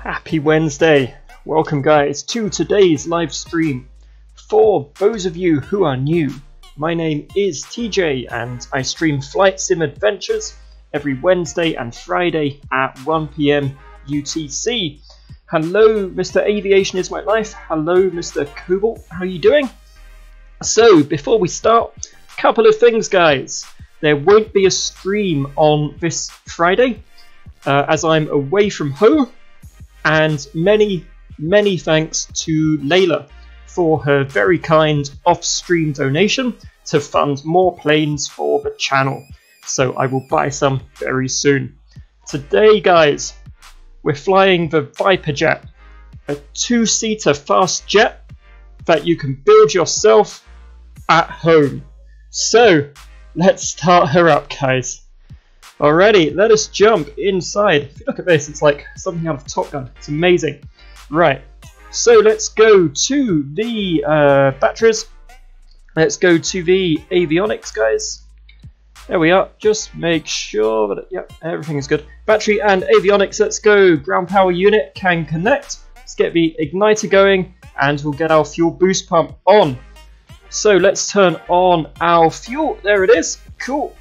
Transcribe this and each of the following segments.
Happy Wednesday! Welcome guys to today's live stream. For those of you who are new, my name is TJ and I stream flight sim adventures every Wednesday and Friday at 1 PM UTC. Hello Mr. Aviation is my life, hello Mr. Cobalt, how are you doing? So before we start, a couple of things guys. There won't be a stream on this Friday as I'm away from home. And many thanks to Layla for her very kind off-stream donation to fund more planes for the channel. So I will buy some very soon. Today, guys, we're flying the Viperjet, a two-seater fast jet that you can build yourself at home. So let's start her up, guys. Alrighty, let us jump inside. If you look at this, it's like something out of Top Gun. It's amazing. Right, so let's go to the batteries. Let's go to the avionics, guys. There we are. Just make sure that, yep, everything is good. Battery and avionics, let's go. Ground power unit can connect. Let's get the igniter going and we'll get our fuel boost pump on. So let's turn on our fuel. There it is. Cool.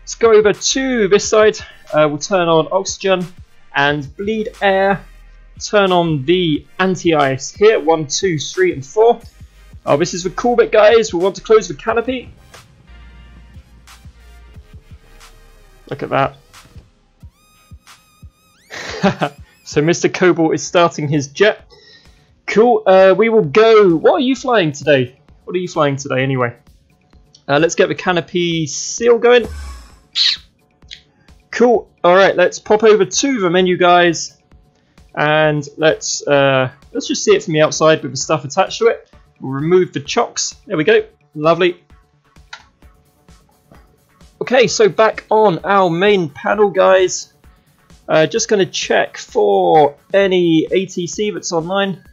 Let's go over to this side, we'll turn on oxygen and bleed air, turn on the anti-ice here, 1, 2, 3 and 4. Oh, this is the cool bit guys, we'll want to close the canopy. Look at that. So Mr. Cobalt is starting his jet. Cool, we will go, what are you flying today? What are you flying today anyway? Let's get the canopy seal going. Cool. All right, let's pop over to the menu, guys, and let's just see it from the outside with the stuff attached to it. We'll remove the chocks. There we go. Lovely. Okay, so back on our main panel, guys. Just going to check for any ATC that's online.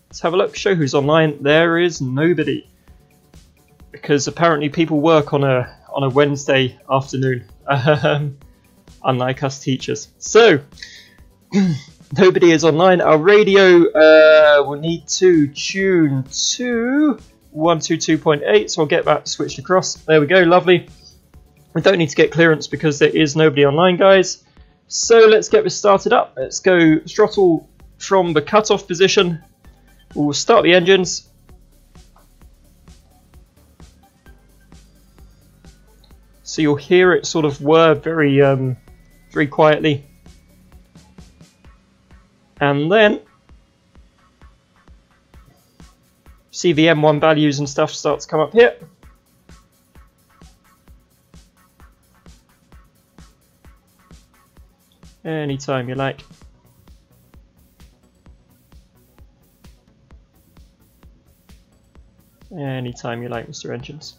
Let's have a look. Show who's online. There is nobody, because apparently people work on a Wednesday afternoon, unlike us teachers. So nobody is online. Our radio will need to tune to 122.8, so I'll get that switched across. There we go, lovely. We don't need to get clearance because there is nobody online, guys. So let's get this started up. Let's go throttle from the cutoff position. We'll start the engines. So you'll hear it sort of whir very, very quietly, and then see the M1 values and stuff start to come up here. Anytime you like. Anytime you like, Mr. Engines.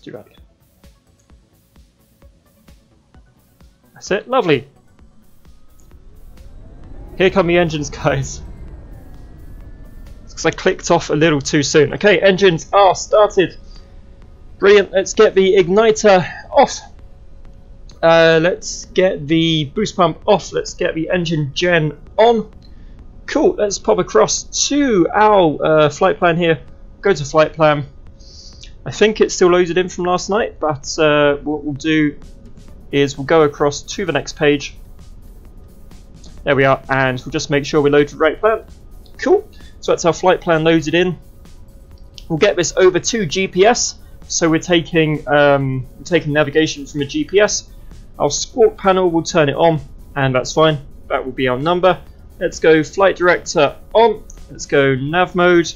Do that again. That's it, lovely. Here come the engines, guys. It's because I clicked off a little too soon. Okay, engines are started. Brilliant. Let's get the igniter off. Let's get the boost pump off. Let's get the engine gen on. Cool. Let's pop across to our flight plan here. Go to flight plan. I think it's still loaded in from last night, but what we'll do is we'll go across to the next page. There we are, and we'll just make sure we load the right plan. Cool. So that's our flight plan loaded in. We'll get this over to GPS. So we're taking navigation from a GPS. Our squawk panel will turn it on, and that's fine. That will be our number. Let's go flight director on. Let's go nav mode.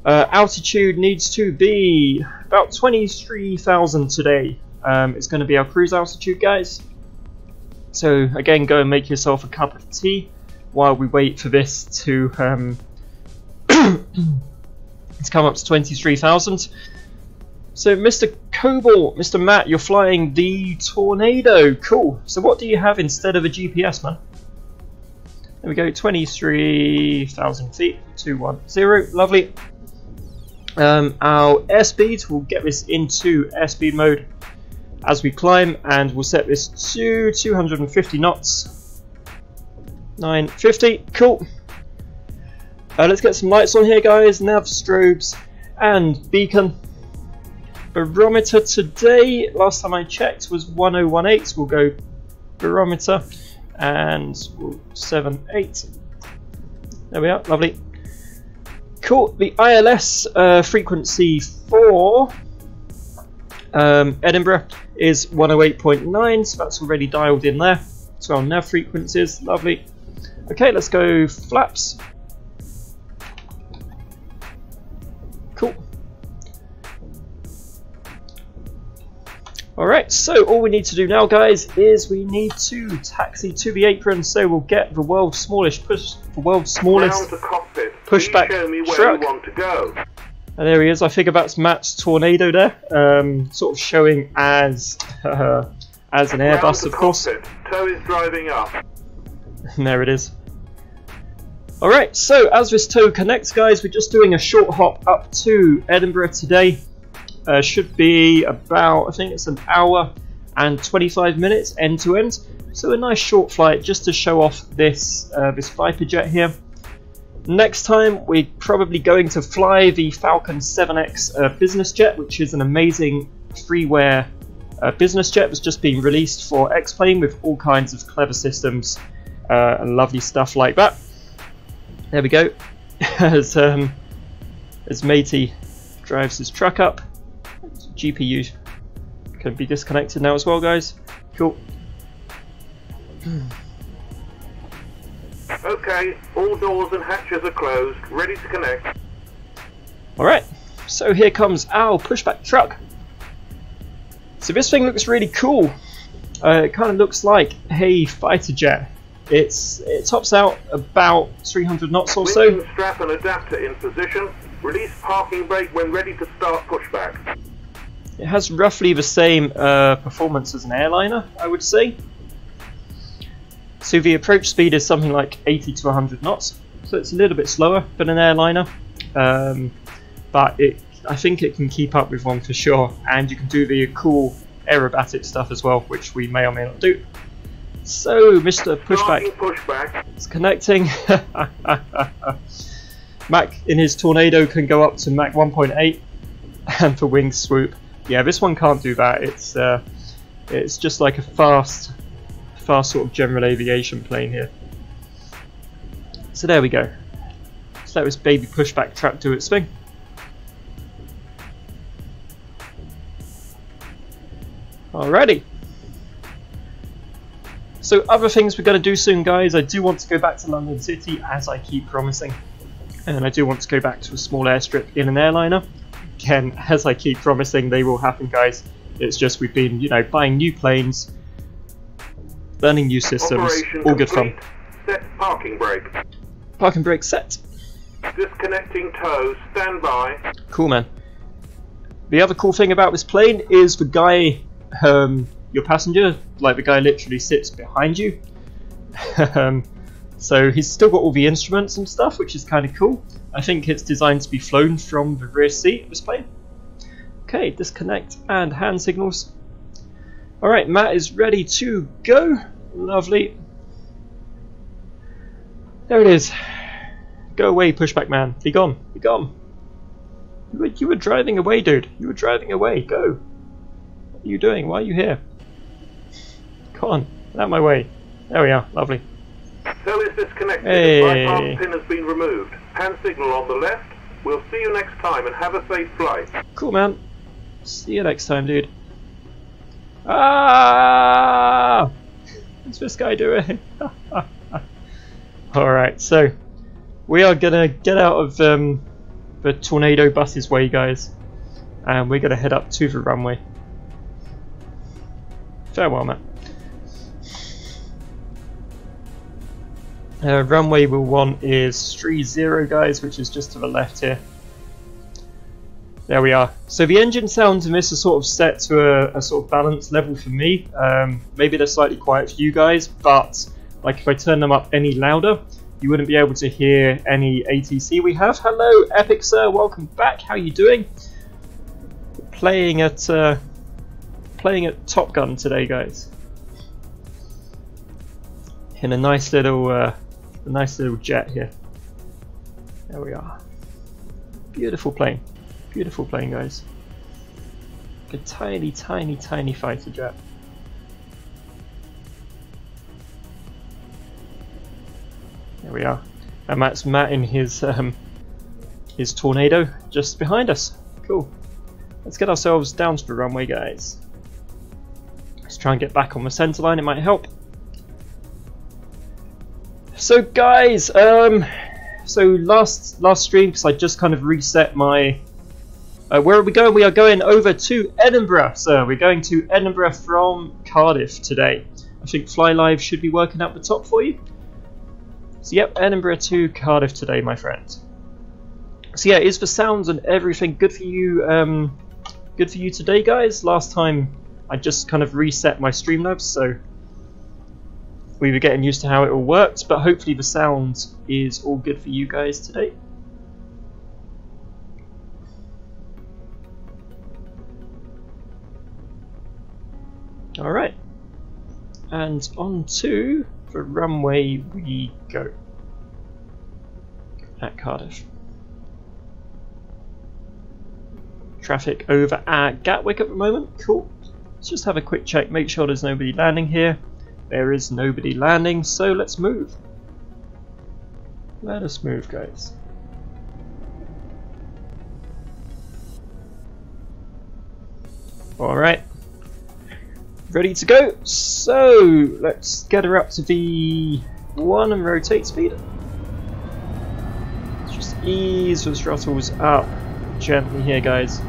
Altitude needs to be about 23,000 today. It's going to be our cruise altitude, guys. So again, go and make yourself a cup of tea while we wait for this to come up to 23,000. So Mr. Cobalt, Mr. Matt, you're flying the Tornado. Cool. So what do you have instead of a GPS, man? There we go, 23,000 feet, 210, lovely. Our airspeed, we'll get this into airspeed mode. as we climb, and we'll set this to 250 knots. 950, cool. Let's get some lights on here, guys. Nav, strobes, and beacon. Barometer today, last time I checked, was 1018. So we'll go barometer and we'll 78. There we are, lovely. Cool. The ILS frequency for Edinburgh is 108.9, so that's already dialed in there. So our nav frequencies, lovely. Okay, let's go flaps. Cool. Alright, so all we need to do now, guys, is we need to taxi to the apron, so we'll get the world's smallest pushback truck. And there he is. I figure that's Matt's Tornado there, sort of showing as an Airbus, of course. Tow is driving up. And there it is. Alright, so as this tow connects, guys, we're just doing a short hop up to Edinburgh today. Should be about, I think it's an hour and 25 minutes end to end. So a nice short flight just to show off this Viperjet here. Next time we're probably going to fly the Falcon 7X business jet, which is an amazing freeware business jet that's just been released for X-Plane with all kinds of clever systems and lovely stuff like that. There we go. as Matey drives his truck up. GPU can be disconnected now as well, guys. Cool. Okay, all doors and hatches are closed, ready to connect. Alright, so here comes our pushback truck. So this thing looks really cool. It kind of looks like a fighter jet. It tops out about 300 knots or so. Strap and adapter in position. Release parking brake when ready to start pushback. It has roughly the same performance as an airliner, I would say. So the approach speed is something like 80 to 100 knots, so it's a little bit slower than an airliner, but I think it can keep up with one for sure, and you can do the cool aerobatic stuff as well, which we may or may not do. So Mr. Pushback is connecting. Mac in his Tornado can go up to Mach 1.8, and for wing swoop, yeah, this one can't do that. It's just like a fast sort of general aviation plane here. So there we go. Let's let this baby pushback truck do its thing. Alrighty. So other things we're going to do soon, guys. I do want to go back to London City, as I keep promising, and I do want to go back to a small airstrip in an airliner. Again, as I keep promising, they will happen, guys. It's just we've been, buying new planes, learning new systems, Operation all good fun. Set parking brake. Parking brake set. Disconnecting tow, stand by. Cool, man. The other cool thing about this plane is the guy, your passenger, like the guy literally sits behind you. So he's still got all the instruments and stuff, which is kind of cool. I think it's designed to be flown from the rear seat of this plane. Okay, disconnect and hand signals. Alright, Matt is ready to go. Lovely. There it is. Go away, pushback man. Be gone. Be gone. You were driving away, dude. You were driving away. Go. What are you doing? Why are you here? Come on. Out of my way. There we are. Lovely. Tow is disconnected. Hey. The bypass pin has been removed. Hand signal on the left. We'll see you next time and have a safe flight. Cool, man. See you next time, dude. Ah! What's this guy doing? Alright, so we are gonna get out of the Tornado bus's way, guys, and we're gonna head up to the runway. Farewell, Matt. Runway we'll want is 30, guys, which is just to the left here. There we are. So the engine sounds in this are sort of set to a sort of balanced level for me. Maybe they're slightly quiet for you guys, but like if I turn them up any louder, you wouldn't be able to hear any ATC we have. Hello, Epic Sir, welcome back. How are you doing? Playing at playing at Top Gun today, guys. In a nice little jet here. There we are. Beautiful plane, guys. A tiny, tiny, tiny fighter jet. There we are. And that's Matt in his Tornado just behind us. Cool. Let's get ourselves down to the runway, guys. Let's try and get back on the centre line, it might help. So guys, so last stream, because I just kind of reset my... where are we going? We are going over to Edinburgh, so we're going to Edinburgh from Cardiff today. I think Fly Live should be working up the top for you. So yep, Edinburgh to Cardiff today, my friend. So yeah, is the sounds and everything good for you? Good for you today, guys? Last time I just kind of reset my Streamlabs, so we were getting used to how it all worked. But hopefully the sound is all good for you guys today. All right, and on to the runway we go at Cardiff. Traffic over at Gatwick at the moment. Cool. Let's just have a quick check, make sure there's nobody landing here. There is nobody landing, so let's move. Let us move, guys. Alright. Ready to go. So let's get her up to V1 and rotate speed. Let's just ease the throttles up gently here, guys.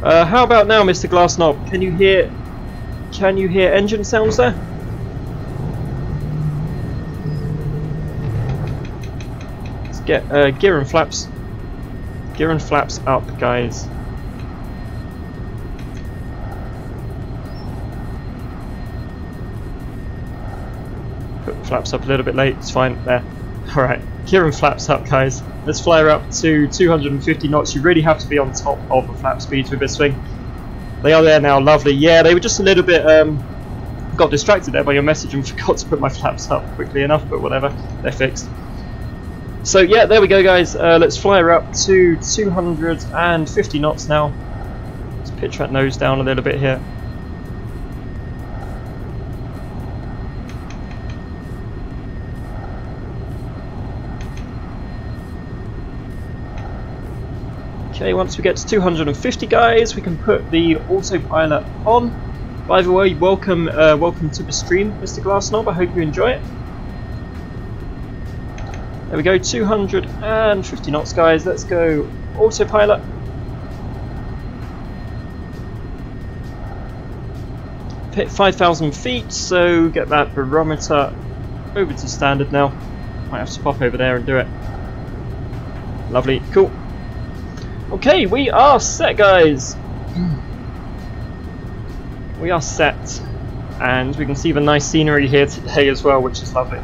How about now, Mr. Glassnob? Can you hear engine sounds there? Let's get gear and flaps up, guys. Put the flaps up a little bit late, it's fine, there. Alright, gear and flaps up, guys. Let's fly her up to 250 knots. You really have to be on top of the flap speeds with this thing. They are there now, lovely. Yeah, they were just a little bit, got distracted there by your message and forgot to put my flaps up quickly enough, but whatever, they're fixed. So yeah, there we go, guys. Let's fly her up to 250 knots now. Let's pitch that nose down a little bit here. Okay, once we get to 250, guys, we can put the autopilot on. By the way, welcome to the stream, Mr. Glassnob. I hope you enjoy it. There we go, 250 knots, guys. Let's go autopilot. Hit 5,000 feet, so get that barometer over to standard now. Might have to pop over there and do it. Lovely, cool. Okay, we are set, guys. We are set, and we can see the nice scenery here today as well, which is lovely.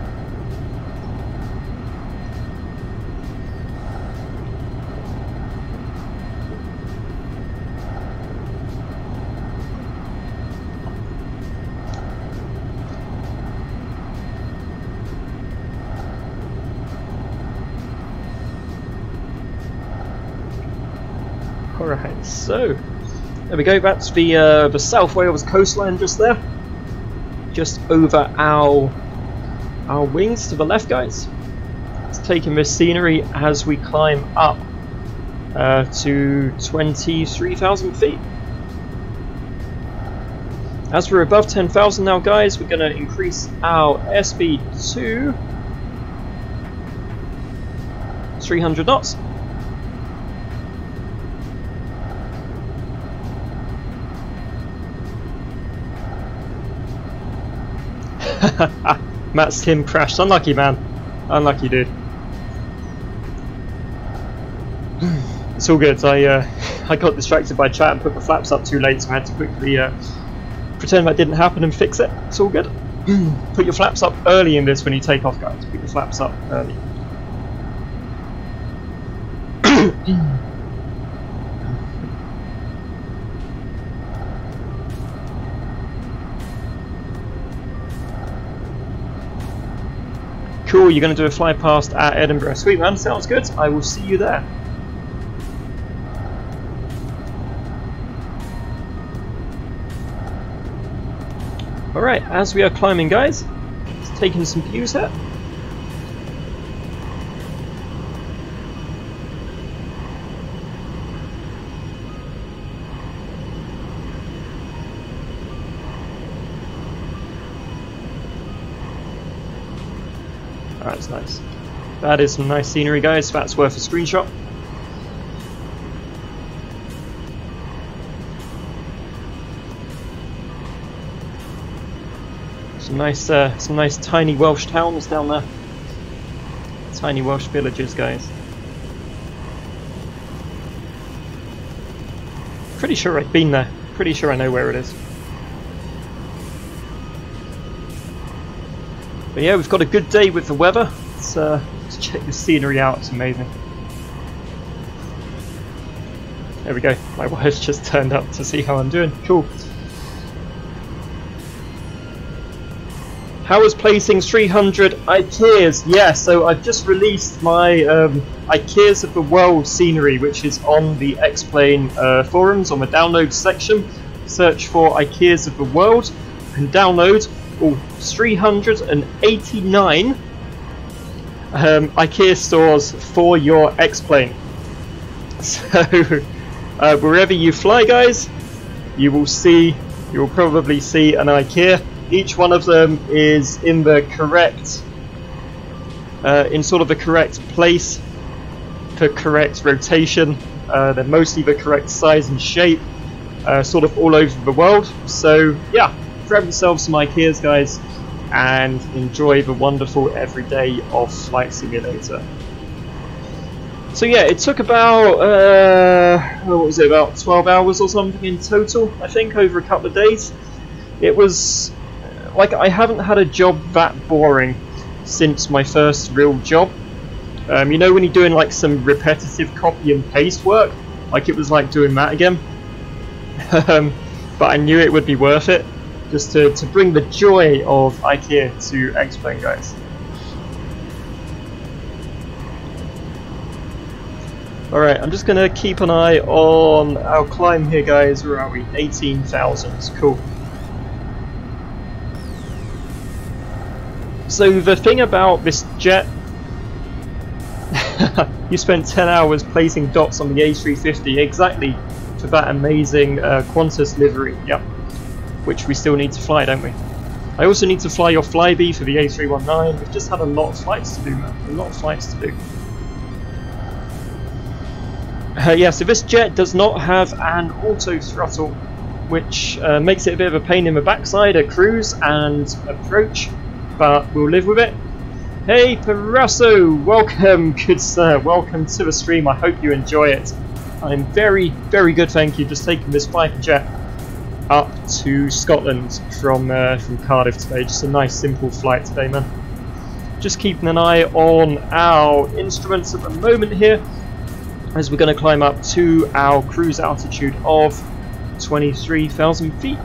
Alright, so there we go, that's the South Wales coastline just there. Just over our wings to the left, guys. It's taking this scenery as we climb up to 23,000 feet. As we're above 10,000 now, guys, we're going to increase our airspeed to 300 knots. Matt's Tim crashed. Unlucky, man. Unlucky, dude. It's all good. I got distracted by chat and put the flaps up too late, so I had to quickly pretend that didn't happen and fix it. It's all good. Put your flaps up early in this when you take off, guys. Put your flaps up early. Cool, you're going to do a fly past at Edinburgh. Sweet man, sounds good. I will see you there. Alright, as we are climbing, guys, just taking some views here. That's nice. That is some nice scenery, guys. That's worth a screenshot. Some nice tiny Welsh towns down there. Tiny Welsh villages, guys. Pretty sure I've been there. Pretty sure I know where it is. But yeah, we've got a good day with the weather. Let's check the scenery out. It's amazing. There we go. My wife's just turned up to see how I'm doing. Cool. How was placing 300 IKEAs? Yeah, so I've just released my IKEAs of the World scenery, which is on the X-Plane forums on the download section. Search for IKEAs of the World and download all 389 IKEA stores for your X-Plane. So wherever you fly, guys, you will probably see an IKEA. Each one of them is in the correct, in sort of the correct place, the correct rotation. They're mostly the correct size and shape, sort of all over the world. So yeah, grab yourselves some IKEAs, guys, and enjoy the wonderful everyday of Flight Simulator. So yeah, it took about, what was it, about 12 hours or something in total, I think, over a couple of days. It was like, I haven't had a job that boring since my first real job. You know when you're doing like some repetitive copy and paste work? Like, it was like doing that again. But I knew it would be worth it, just to bring the joy of IKEA to X-Plane, guys. Alright, I'm just going to keep an eye on our climb here, guys. Where are we? 18,000. Cool. So the thing about this jet, you spent 10 hours placing dots on the A350, exactly, for that amazing Qantas livery, yep, which we still need to fly, don't we? I also need to fly your Flyby for the A319. We've just had a lot of flights to do, man, a lot of flights to do. Yeah, so this jet does not have an auto throttle, which makes it a bit of a pain in the backside at cruise and approach, but we'll live with it. Hey Parasso, welcome, good sir, welcome to the stream. I hope you enjoy it. I'm very, very good, thank you. Just taking this Viperjet up to Scotland from Cardiff today. Just a nice simple flight today, man. Just keeping an eye on our instruments at the moment here, as we're going to climb up to our cruise altitude of 23,000 feet.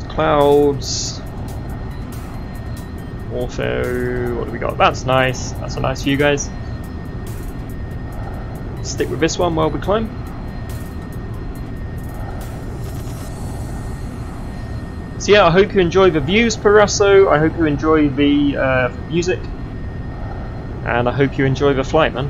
Clouds. Ortho, what do we got? That's nice. That's a nice view, guys. Stick with this one while we climb. So yeah, I hope you enjoy the views, Parasso. I hope you enjoy the music, and I hope you enjoy the flight, man.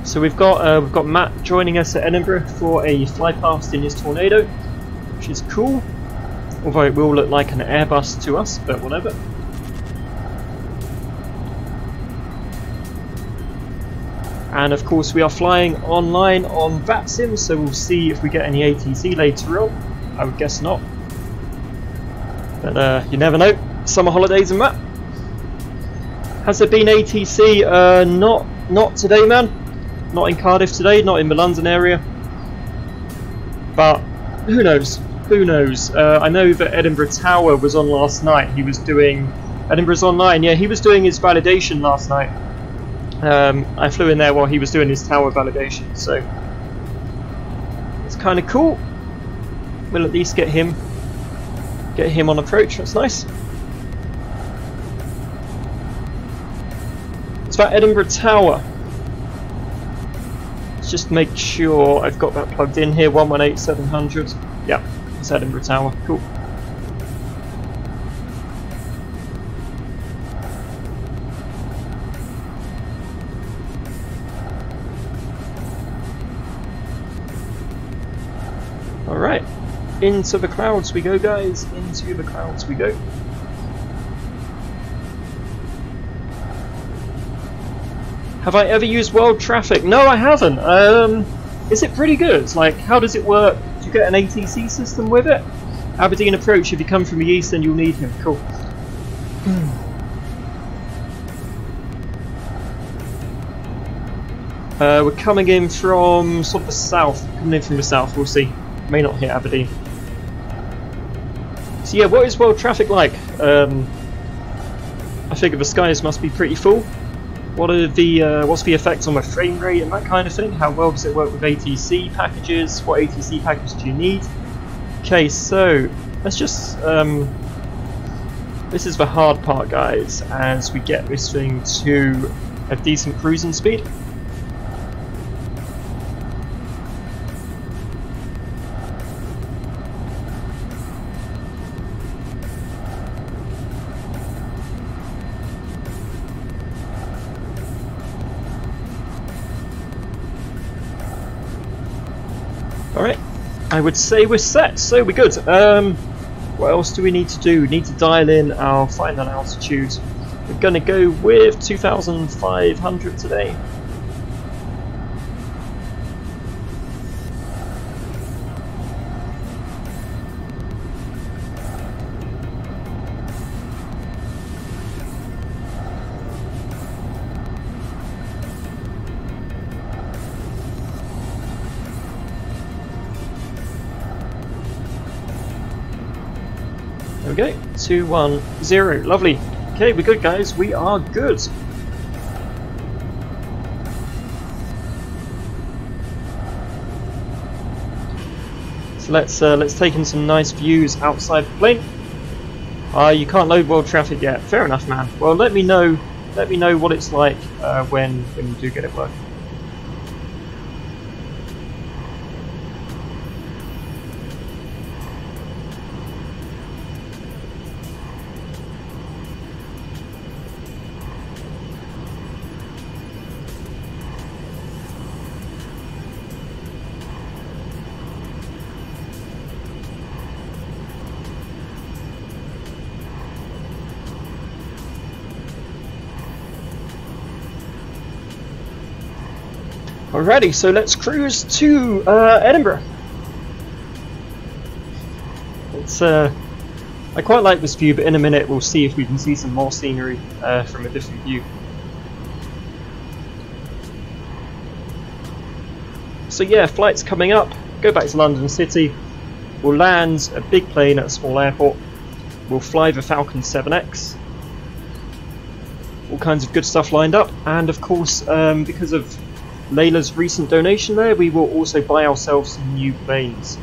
So we've got Matt joining us at Edinburgh for a fly past in his Tornado, which is cool. Although it will look like an Airbus to us, but whatever. And of course we are flying online on VATSIM, so we'll see if we get any ATC later on. I would guess not, but you never know. Summer holidays and that. Has there been ATC? Not today, man. Not in Cardiff today, not in the London area. But who knows? Who knows? I know that Edinburgh Tower was on last night. He was doing Edinburgh's online. Yeah, he was doing his validation last night. I flew in there while he was doing his tower validation, so it's kind of cool. We'll at least get him on approach. That's nice. It's about Edinburgh Tower. Let's just make sure I've got that plugged in here. 118700. Yeah, it's Edinburgh Tower. Cool. Alright, into the clouds we go, guys. Into the clouds we go. Have I ever used world traffic? No, I haven't. Is it pretty good? Like, how does it work? Do you get an ATC system with it? Aberdeen approach, if you come from the east, then you'll need him. Cool. We're coming in from sort of the south. Coming in from the south, we'll see. May not hit Aberdeen. So yeah, what is world traffic like? I figure the skies must be pretty full. What are the what's the effect on the frame rate and that kind of thing? How well does it work with ATC packages? What ATC package do you need? Okay, so let's just this is the hard part, guys, as we get this thing to a decent cruising speed. Alright, I would say we're set, so we're good. What else do we need to do? We need to dial in our final altitude. We're going to go with 2,500 today. There we go, 210, lovely. Okay, we're good, guys, we are good. So let's take in some nice views outside the plane. You can't load world traffic yet. Fair enough, man. Well, let me know what it's like when you do get it working. Alrighty, so let's cruise to Edinburgh. It's I quite like this view, but in a minute we'll see if we can see some more scenery from a different view. So yeah, flight's coming up. Go back to London City. We'll land a big plane at a small airport. We'll fly the Falcon 7X. All kinds of good stuff lined up, and of course, because of Layla's recent donation there, we will also buy ourselves some new planes.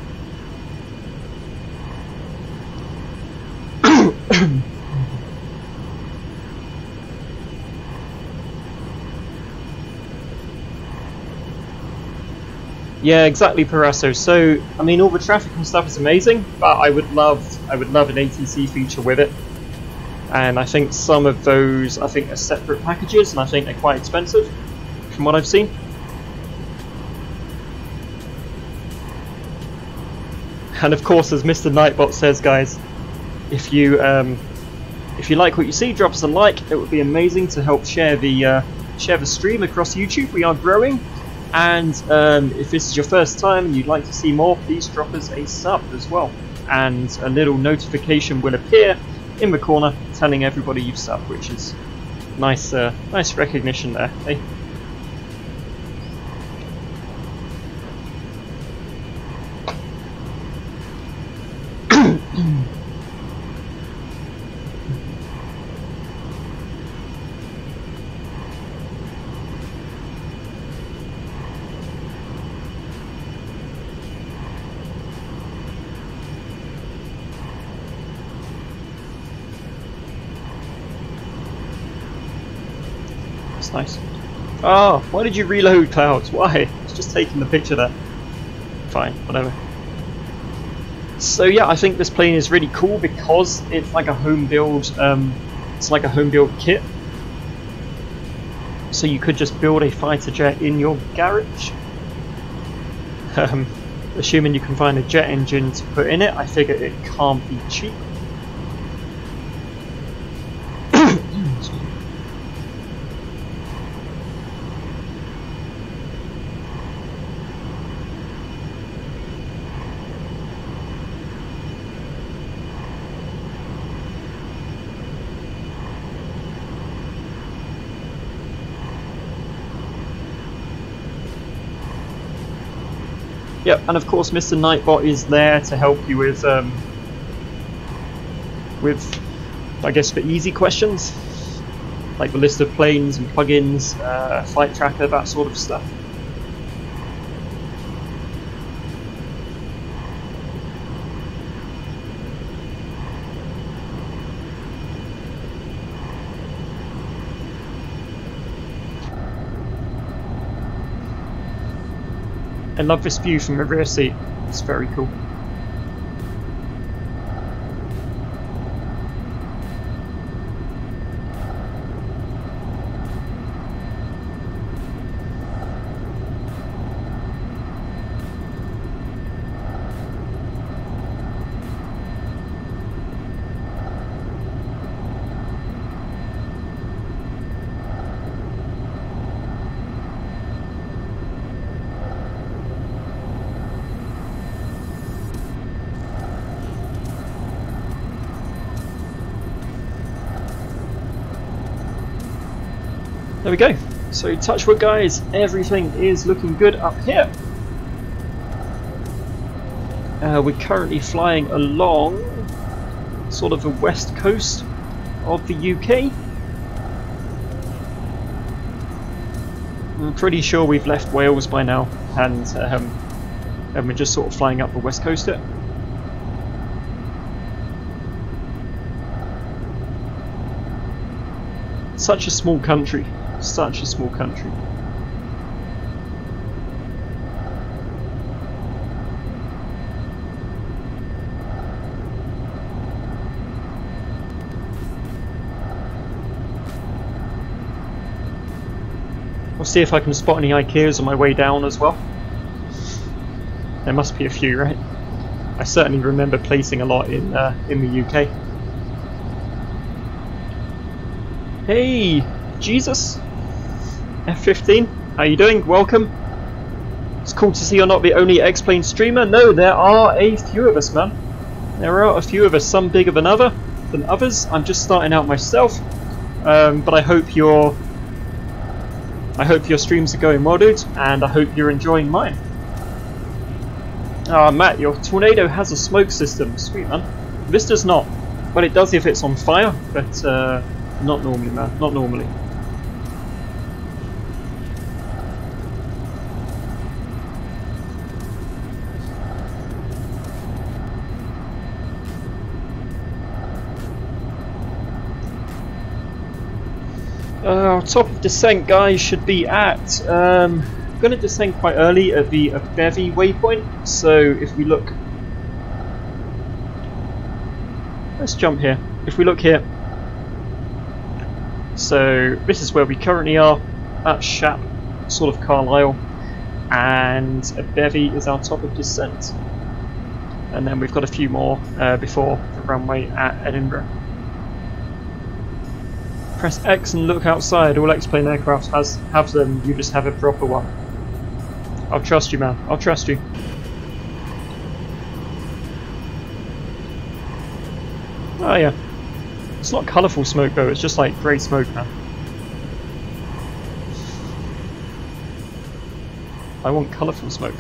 Yeah, exactly, Parasso. So, I mean, all the traffic and stuff is amazing, but I would love an ATC feature with it. And I think some of those, are separate packages, and I think they're quite expensive, from what I've seen. And of course, as Mr. Nightbot says, guys, if you like what you see, drop us a like. It would be amazing to help share the share the stream across YouTube. We are growing, and if this is your first time and you'd like to see more, please drop us a sub as well, and a little notification will appear in the corner telling everybody you've subbed, which is nice, nice recognition there, eh? Nice. Oh, why did you reload, Clouds? Why? It's just taking the picture there. Fine, whatever. So yeah, I think this plane is really cool because it's like a home build. It's like a home build kit. So you could just build a fighter jet in your garage. Assuming you can find a jet engine to put in it, I figure it can't be cheap. Yep, and of course Mr. Nightbot is there to help you with I guess, the easy questions, like the list of planes and plugins, flight tracker, that sort of stuff. I love this view from the rear seat, it's very cool. There we go. So touch wood, guys, everything is looking good up here. We're currently flying along sort of the west coast of the UK. I'm pretty sure we've left Wales by now, and we're just sort of flying up the west coast here. Such a small country. Such a small country. I'll see if I can spot any IKEAs on my way down as well. There must be a few, right? I certainly remember placing a lot in the UK. Hey, Jesus! F15, how you doing? Welcome. It's cool to see you're not the only X-Plane streamer. No, there are a few of us, man. There are a few of us, some bigger than others. I'm just starting out myself, but I hope your streams are going well, dude, and I hope you're enjoying mine. Ah, Matt, your Tornado has a smoke system. Sweet, man. This does not. Well, it does if it's on fire, but not normally, man. Not normally. Our top of descent, guys, should be at... I'm going to descend quite early at the Bevy waypoint, so if we look... Let's jump here. If we look here... So this is where we currently are, at Shap, sort of Carlisle, and a Bevy is our top of descent. And then we've got a few more before the runway at Edinburgh. Press X and look outside. All X-plane aircraft have them. You just have a proper one. I'll trust you, man. I'll trust you. Oh yeah. It's not colourful smoke though. It's just like grey smoke, man. I want colourful smoke.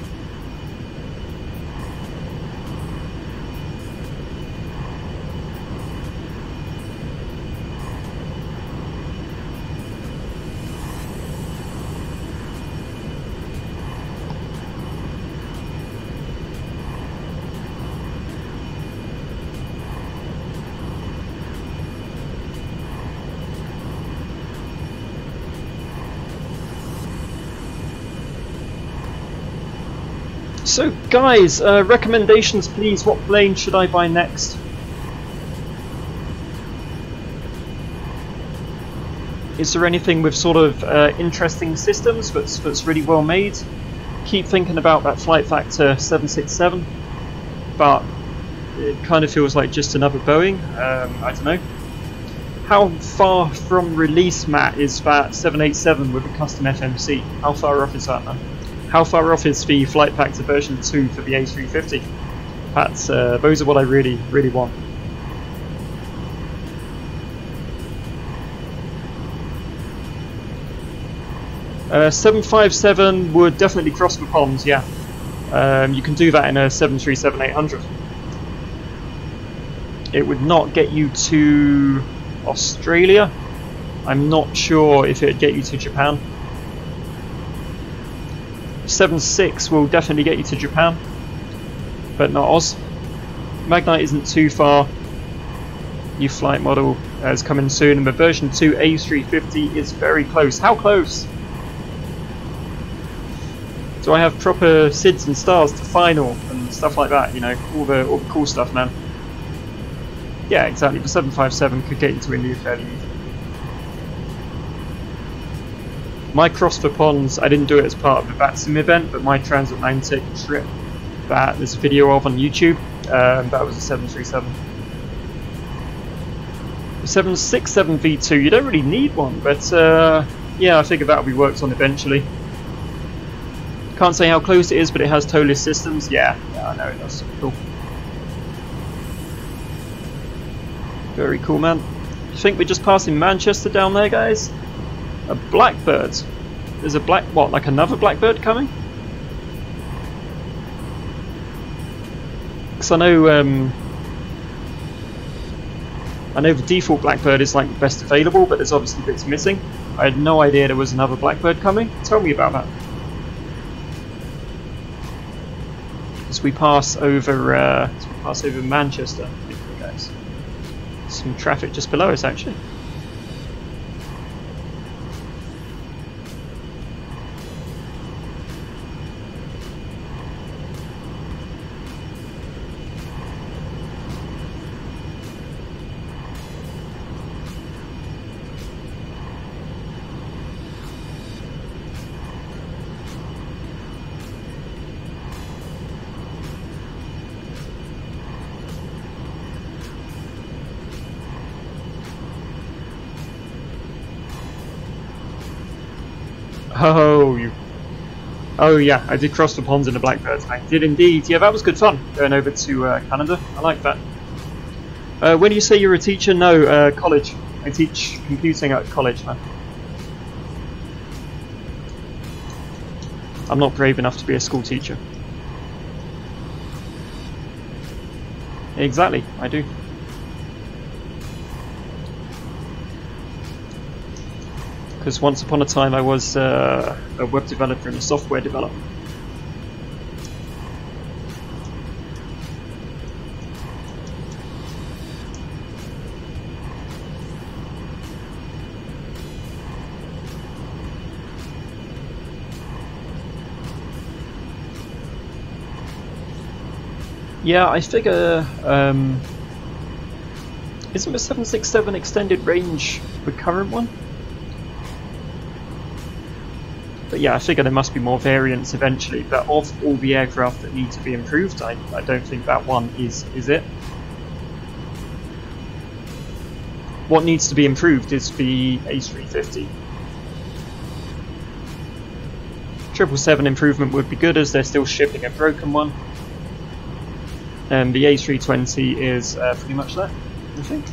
So guys, recommendations please. What plane should I buy next? Is there anything with sort of interesting systems that's really well made? Keep thinking about that flight factor 767, but it kind of feels like just another Boeing. I don't know. How far from release, Matt, is that 787 with a custom FMC? How far off is that, man? How far off is the flight factor version 2 for the A350? That's those are what I really want. Uh, 757 would definitely cross the ponds, yeah. You can do that in a 737-800. It would not get you to Australia. I'm not sure if it would get you to Japan. 7.6 will definitely get you to Japan, but not Oz. Magnite isn't too far. New flight model is coming soon, and the version 2 A350 is very close. How close? Do I have proper SIDS and stars to final and stuff like that? You know, all the cool stuff, man. Yeah, exactly. The 757 could get you to India fairly easily. My cross for ponds, I didn't do it as part of the VATSIM event, but my transatlantic trip that there's a video of on YouTube, that was a 737. The 767 V2, you don't really need one, but yeah, I figure that'll be worked on eventually. Can't say how close it is, but it has toeless systems. Yeah, I know it does. Cool. Very cool, man. I think we're just passing Manchester down there, guys. A blackbird. There's a like another blackbird coming? Because I know the default blackbird is like the best available, but there's obviously bits missing. I had no idea there was another blackbird coming. Tell me about that. As we pass over Manchester, guys. Some traffic just below us, actually. Oh yeah, I did cross the ponds in the Blackbirds. I did indeed. Yeah, that was good fun, going over to Canada. I like that. When you say you're a teacher, no, college. I teach computing at college, man. I'm not brave enough to be a school teacher. Exactly, I do. Because once upon a time I was a web developer and a software developer. Yeah, I figure, isn't the 767 extended range the current one? But yeah, I figure there must be more variants eventually, but of all the aircraft that need to be improved, I don't think that one is it. what needs to be improved is the A350. 777 improvement would be good, as they're still shipping a broken one. And the A320 is pretty much that, I think.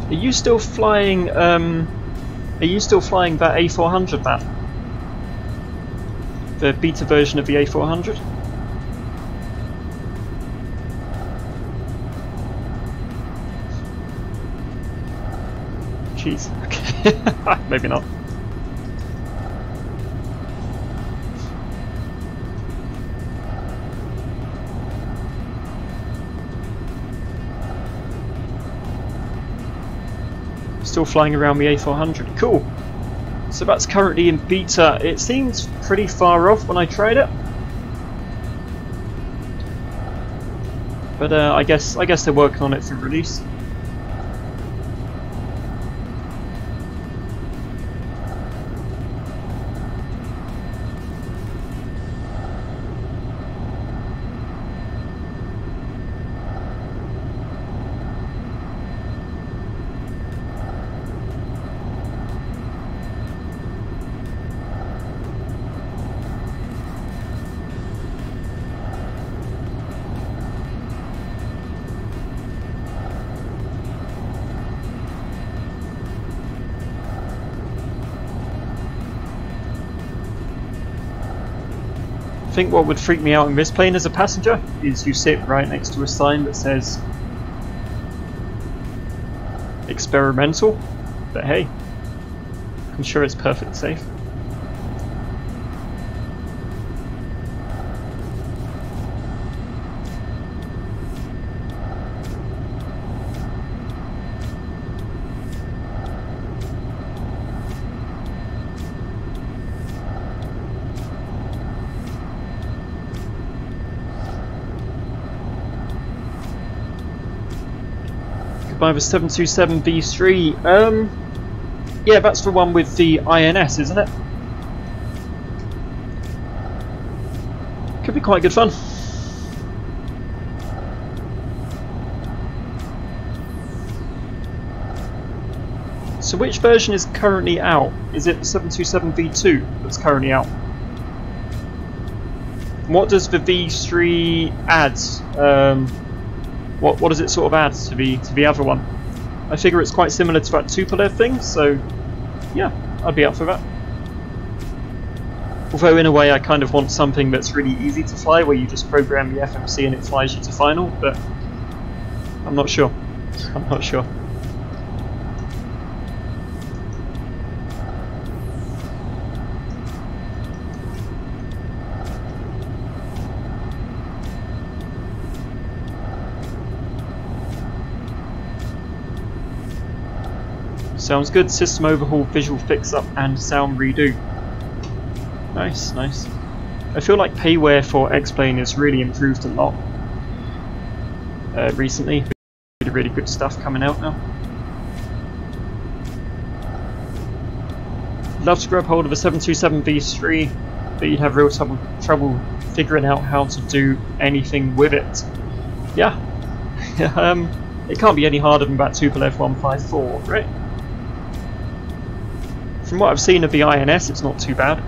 Are you still flying? Are you still flying that A400, Matt? The beta version of the A400? Jeez. Okay. Maybe not. Still flying around the A400. Cool. So that's currently in beta. It seems pretty far off when I tried it, but I guess they're working on it for release. I think what would freak me out in this plane as a passenger is you sit right next to a sign that says experimental, but hey, I'm sure it's perfectly safe. By the 727 V3, yeah, that's the one with the INS, isn't it? Could be quite good fun. So which version is currently out? Is it the 727 V2 that's currently out? What does the V3 add? What does it sort of add to the other one? I figure it's quite similar to that Tupolev thing, so yeah, I'd be up for that. Although in a way I kind of want something that's really easy to fly, where you just program the FMC and it flies you to final, but I'm not sure. I'm not sure. Sounds good. System overhaul, visual fix-up, and sound redo. Nice, nice. I feel like payware for X-Plane has really improved a lot recently. Really good stuff coming out now. Love to grab hold of a 727 V3, but you'd have real trouble figuring out how to do anything with it. Yeah. It can't be any harder than that Tupolev 154, right? From what I've seen of the INS, it's not too bad.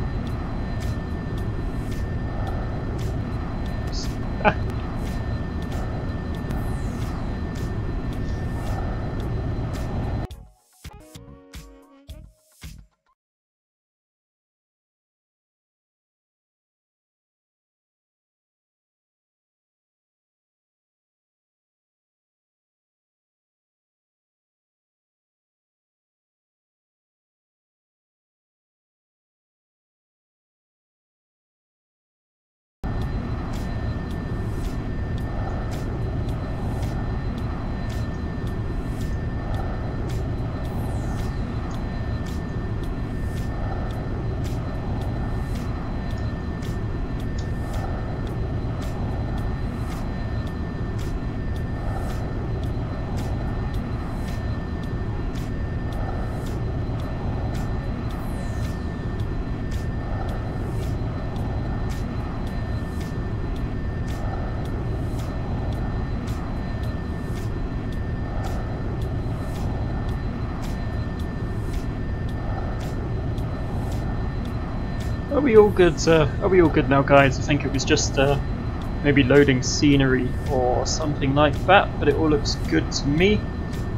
Are we all good? Are we all good now, guys? I think it was just maybe loading scenery or something like that, but it all looks good to me.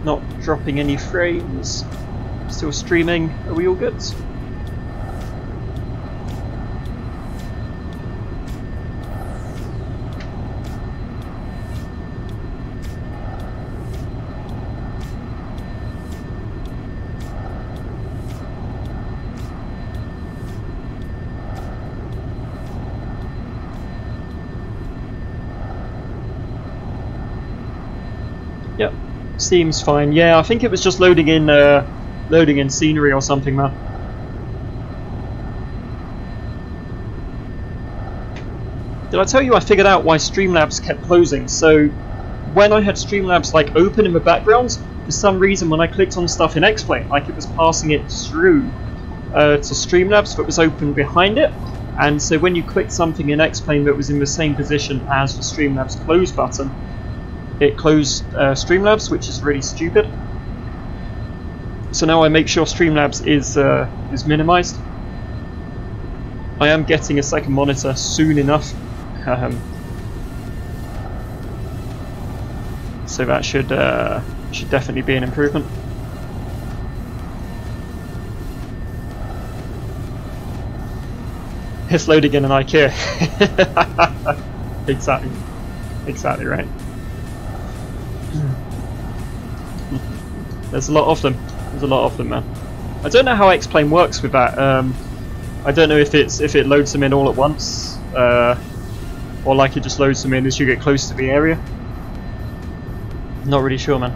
Not dropping any frames. Still streaming. Are we all good? Yep, seems fine. Yeah, I think it was just loading in scenery or something, man. Did I tell you I figured out why Streamlabs kept closing? So when I had Streamlabs like open in the background, for some reason when I clicked on stuff in X-Plane, like it was passing it through to Streamlabs that was open behind it. And so when you clicked something in X-Plane that was in the same position as the Streamlabs close button, it closed Streamlabs, which is really stupid. So now I make sure Streamlabs is minimized. I am getting a second monitor soon enough, so that should definitely be an improvement. It's loading in an IKEA. Exactly right. There's a lot of them. There's a lot of them, man. I don't know how X-Plane works with that. I don't know if it loads them in all at once, or like it just loads them in as you get close to the area. Not really sure, man.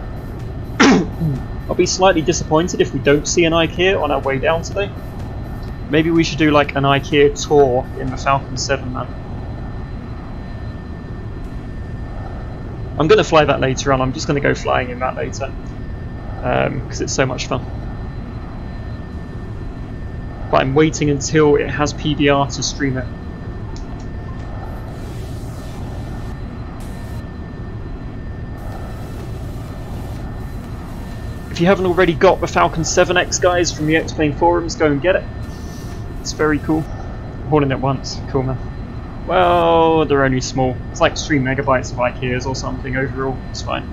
I'll be slightly disappointed if we don't see an IKEA on our way down today. Maybe we should do like an IKEA tour in the Falcon 7, man. I'm going to fly that later on. I'm just going to go flying in that later because it's so much fun. But I'm waiting until it has PVR to stream it. If you haven't already got the Falcon 7X, guys, from the X-Plane forums, go and get it. It's very cool. All in at once. Cool, man. Well, they're only small. It's like 3 megabytes of IKEAs or something overall. It's fine.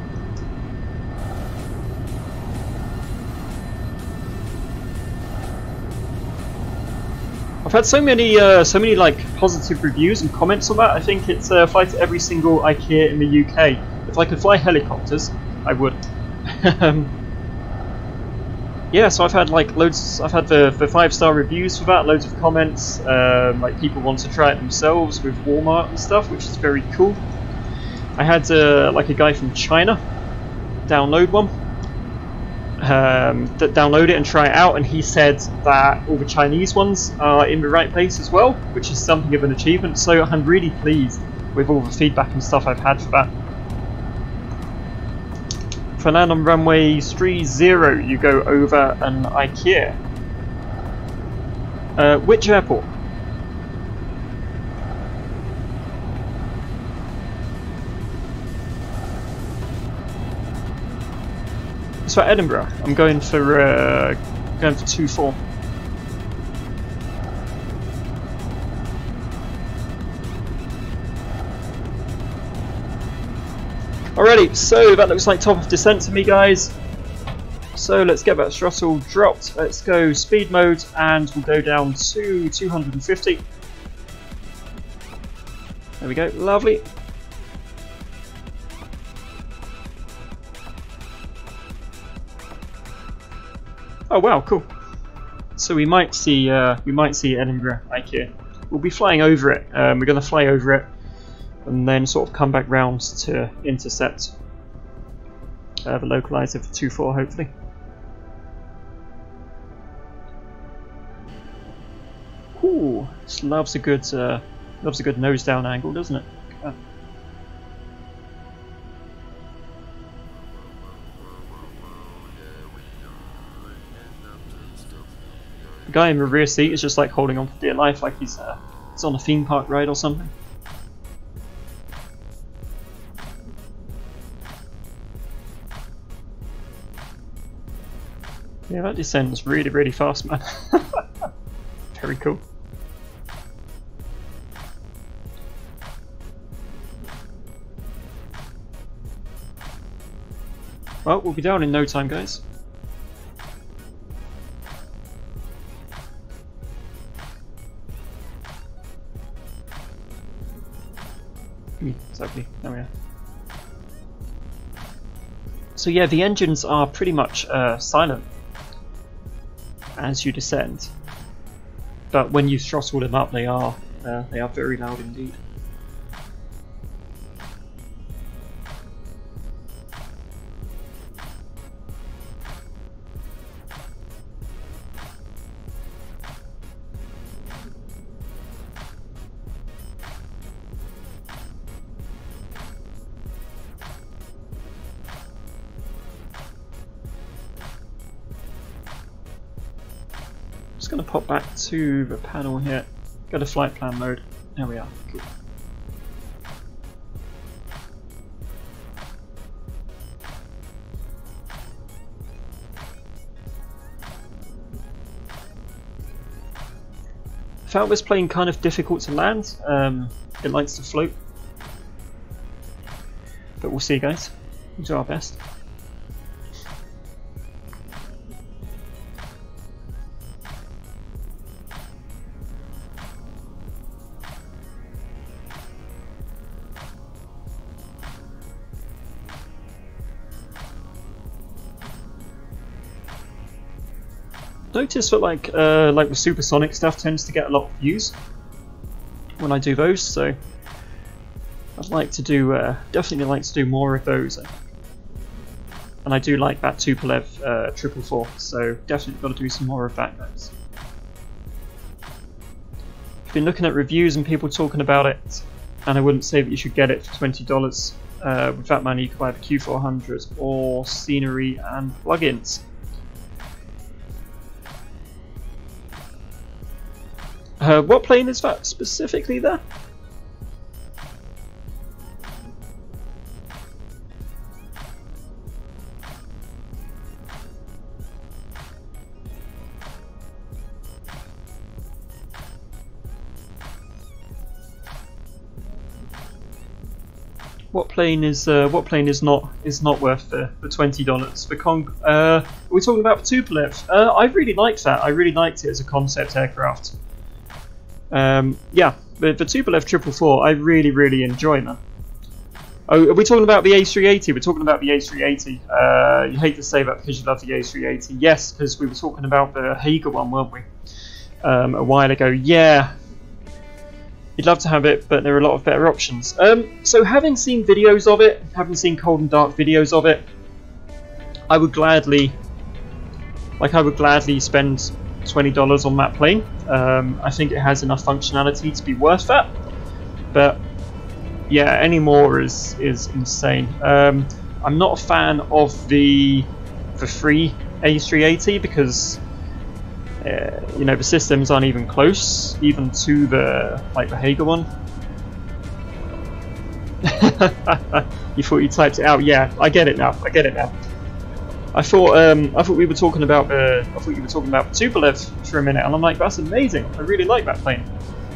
I've had so many like positive reviews and comments on that. I think it's fly to every single IKEA in the UK. If I could fly helicopters, I would. Yeah, so I've had like loads. I've had the 5-star reviews for that, loads of comments. Like people want to try it themselves with Walmart and stuff, which is very cool. I had like a guy from China download one, download it and try it out, and he said that all the Chinese ones are in the right place as well, which is something of an achievement. So I'm really pleased with all the feedback and stuff I've had for that. For land on runway 30, you go over an IKEA. Which airport? It's for Edinburgh. I'm going for 2-4. Alrighty, so that looks like top of descent to me, guys. So let's get that throttle dropped. Let's go speed mode and we'll go down to 250. There we go, lovely. Oh wow, cool. So we might see Edinburgh IKEA. We'll be flying over it. We're going to fly over it and then sort of come back round to intercept the localizer for 2-4, hopefully. Ooh, this loves a good nose down angle, doesn't it? The guy in the rear seat is just like holding on for dear life, like he's on a theme park ride or something. Yeah, that descends really, really fast, man. Very cool. Well, we'll be down in no time, guys. Exactly, there we are. So yeah, the engines are pretty much silent as you descend, but when you throttle them up, they are very loud indeed. Just going to pop back to the panel here, go to flight plan mode. There we are. Cool. I found this plane kind of difficult to land. It likes to float, but we'll see, guys. We'll do our best. Notice that like the supersonic stuff tends to get a lot of views when I do those, so I'd like to do definitely like to do more of those, and I do like that Tupolev 444, so definitely got to do some more of that, guys. I've been looking at reviews and people talking about it, and I wouldn't say that you should get it for $20. With that money you could buy the Q400 or scenery and plugins. What plane is that specifically there? What plane is not worth the $20? Are we talking about the Tupolev? I really liked that. I really liked it as a concept aircraft. Yeah, the Tupolev 444 I really enjoy, man. Oh, are we talking about the A380? We're talking about the A380. You hate to say that because you love the A380. Yes, because we were talking about the Hager one, weren't we? A while ago. Yeah. You'd love to have it, but there are a lot of better options. So having seen videos of it, having seen cold and dark videos of it, I would gladly spend $20 on that plane. I think it has enough functionality to be worth that, but yeah, any more is insane. I'm not a fan of the free A380 because you know, the systems aren't even close even to the Hager one. You thought you typed it out? Yeah, I get it now. I thought we were talking about the Tupolev for a minute, and I'm like, that's amazing. I really like that plane.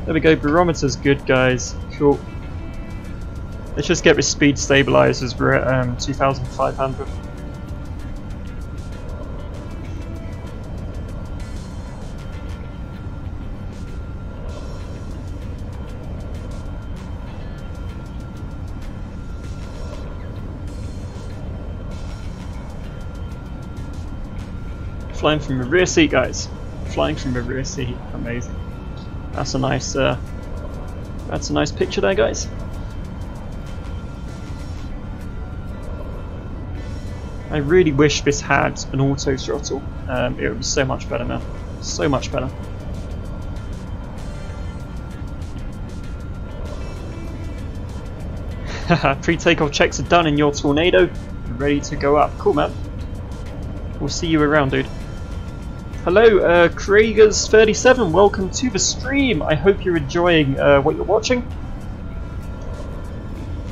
There we go. Barometer's good, guys. Cool. Let's just get the speed stabilizers. We're at 2,500. Flying from the rear seat, guys. Flying from the rear seat, amazing. That's a nice picture there, guys. I really wish this had an auto throttle. It would be so much better now. So much better. Pre-takeoff checks are done in your Tornado. You're ready to go up. Cool, man. We'll see you around, dude. Hello, Kragers37, welcome to the stream. I hope you're enjoying what you're watching.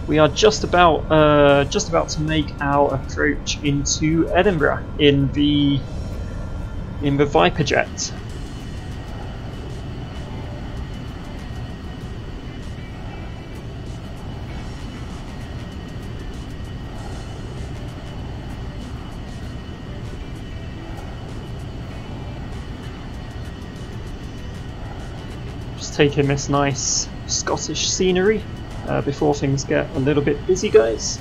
We are just about to make our approach into Edinburgh in the Viperjet. Just taking this nice Scottish scenery before things get a little bit busy, guys.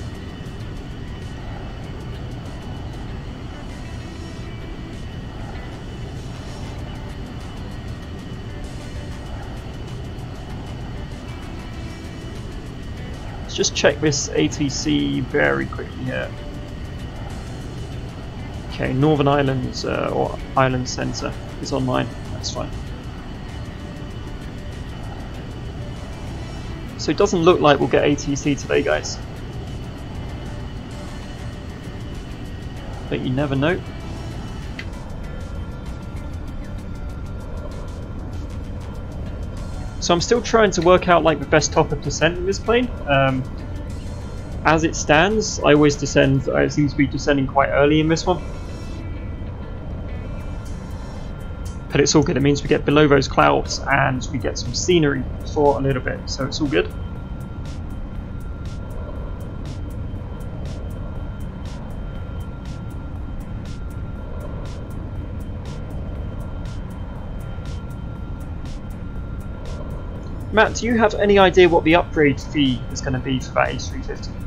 Let's just check this ATC very quickly here. Okay, Northern Ireland or Ireland Centre is online, that's fine. So it doesn't look like we'll get ATC today, guys. But you never know. So I'm still trying to work out like the best top of descent in this plane. As it stands, I always descend, I seem to be descending quite early in this one. But it's all good, it means we get below those clouds and we get some scenery for a little bit, so it's all good. Matt, do you have any idea what the upgrade fee is going to be for that H350?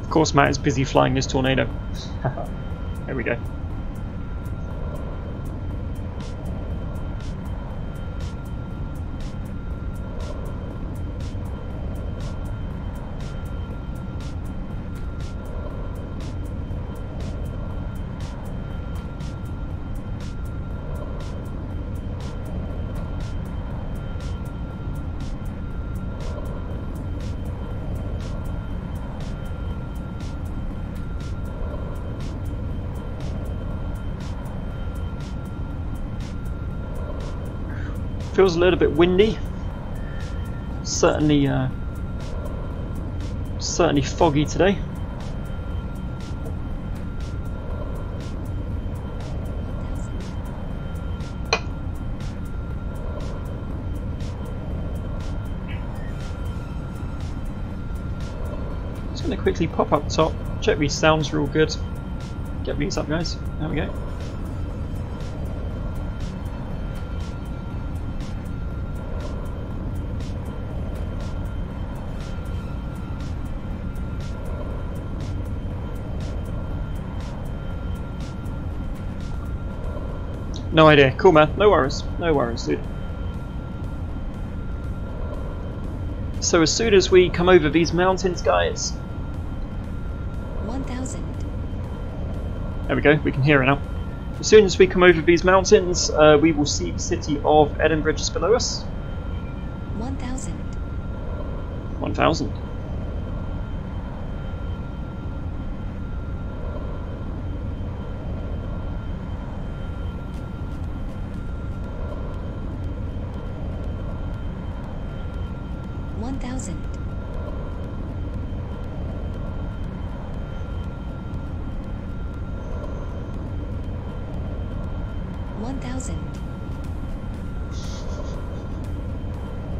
Of course, Matt is busy flying this Tornado. There we go. Feels a little bit windy. Certainly foggy today. Just going to quickly pop up top, check these sounds are all good. Get these up, guys. There we go. No idea. Cool, man. No worries. No worries, dude. So as soon as we come over these mountains, guys... 1000. There we go. We can hear it now. As soon as we come over these mountains, we will see the city of Edinburgh just below us. 1000. 1000.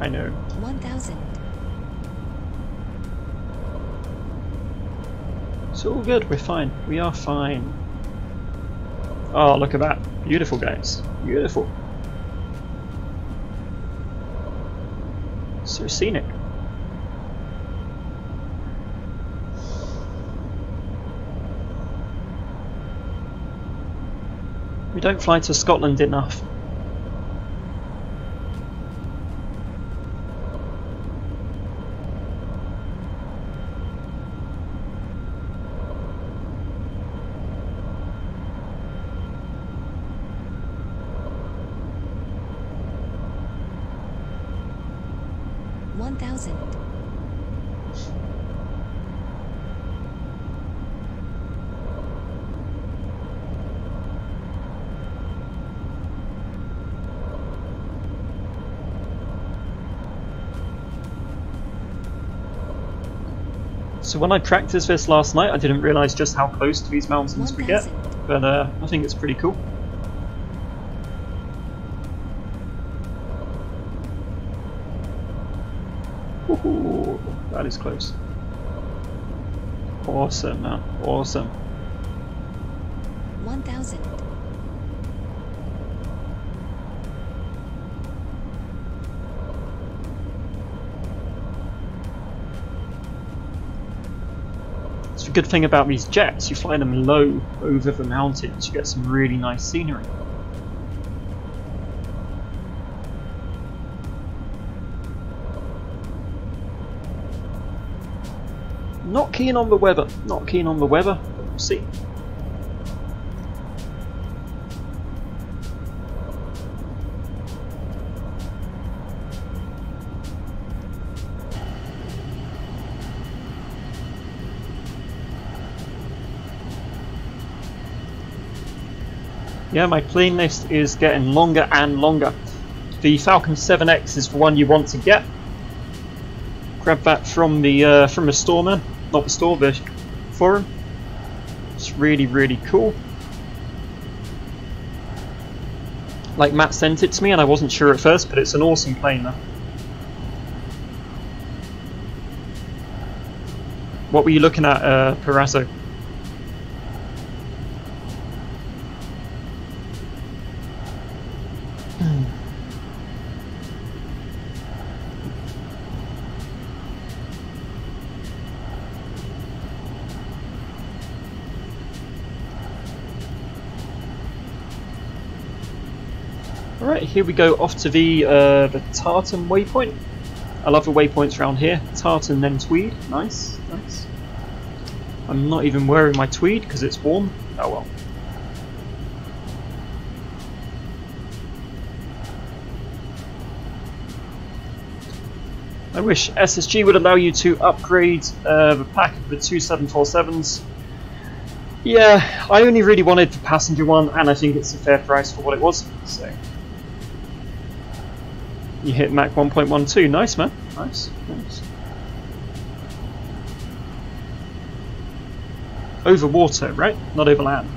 I know. 1000. It's all good, we're fine. We are fine. Oh, look at that. Beautiful, guys. Beautiful. So scenic. We don't fly to Scotland enough. 1000. So when I practiced this last night, I didn't realise just how close to these mountains we get, 1000. but I think it's pretty cool. Woohoo! That is close. Awesome, man. Awesome. 1000. It's a good thing about these jets, you fly them low over the mountains, you get some really nice scenery. Not keen on the weather, not keen on the weather, but we'll see. Yeah, my plane list is getting longer and longer. The Falcon 7X is the one you want to get. Grab that from the store, man. Not the store, the forum. It's really, really cool. Like, Matt sent it to me and I wasn't sure at first, but it's an awesome plane, man. What were you looking at, Parasso? Alright, here we go off to the Tartan waypoint. I love the waypoints around here. Tartan, then Tweed. Nice, nice. I'm not even wearing my tweed because it's warm. Oh well. I wish SSG would allow you to upgrade the pack of the 2747s. Yeah, I only really wanted the passenger one, and I think it's a fair price for what it was. So you hit Mach 1.12. Nice, man. Nice, nice. Over water, right? Not over land.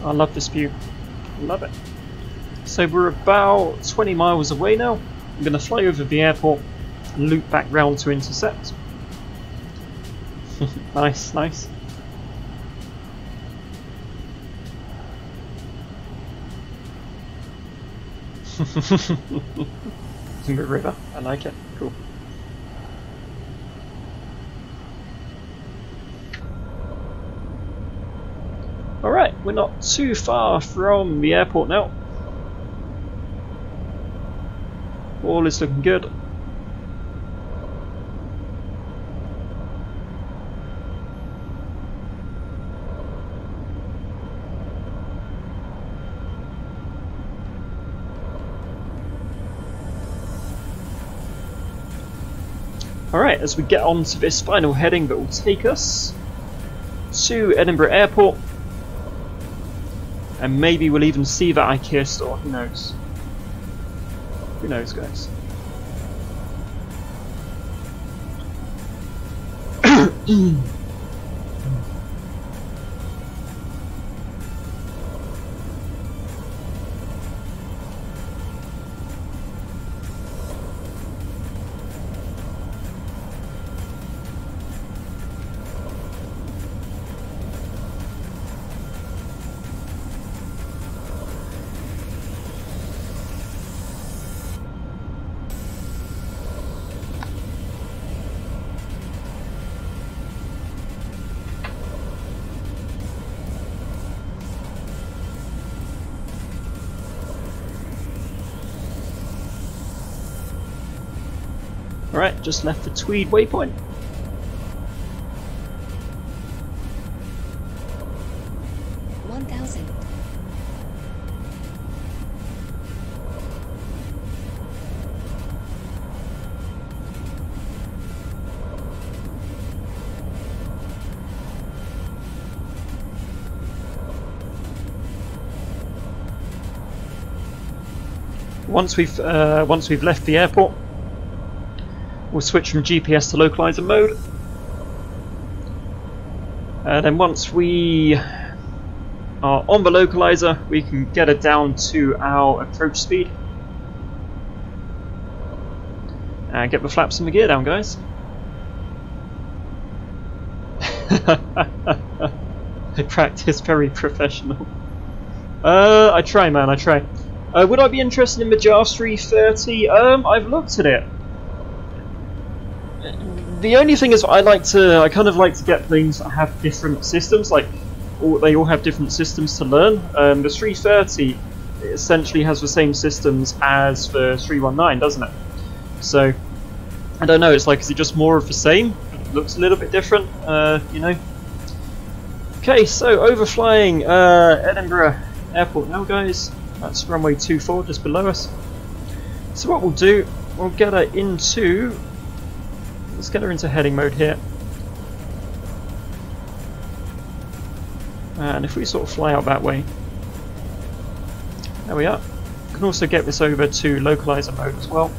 I love this view. Love it. So we're about 20 miles away now. I'm going to fly over the airport and loop back round to intercept. Nice, nice. The river, I like it. Cool. Alright, we're not too far from the airport now. All is looking good. Alright, as we get on to this final heading that will take us to Edinburgh Airport. And maybe we'll even see that IKEA store, who knows? Who knows, guys? Alright, just left the Tweed waypoint. Once we've left the airport, we'll switch from GPS to localizer mode, and then once we are on the localizer, we can get it down to our approach speed and get the flaps and the gear down, guys. I practice very professional. I try, man. I try. Would I be interested in the JAS 330? I've looked at it. The only thing is, I kind of like to get things that have different systems. Like, they all have different systems to learn. The 330 essentially has the same systems as the 319, doesn't it? So, I don't know. It's like, is it just more of the same? It looks a little bit different, you know. Okay, so overflying Edinburgh Airport now, guys. That's runway 24 just below us. So what we'll do, we'll get her into, let's get her into heading mode here. And if we sort of fly out that way, there we are. We can also get this over to localizer mode as well.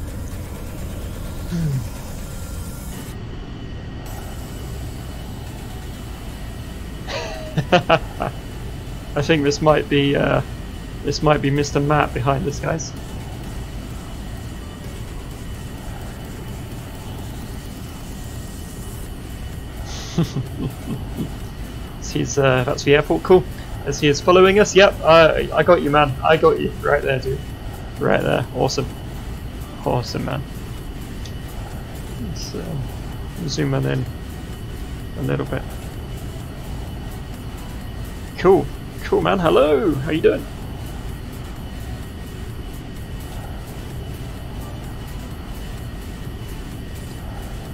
I think this might be Mr. Matt behind us, guys. That's the airport, cool. As he is following us, yep, I got you, man. I got you, right there, dude. Right there, awesome. Awesome, man. Let's zoom in a little bit. Cool, cool, man. Hello, how you doing?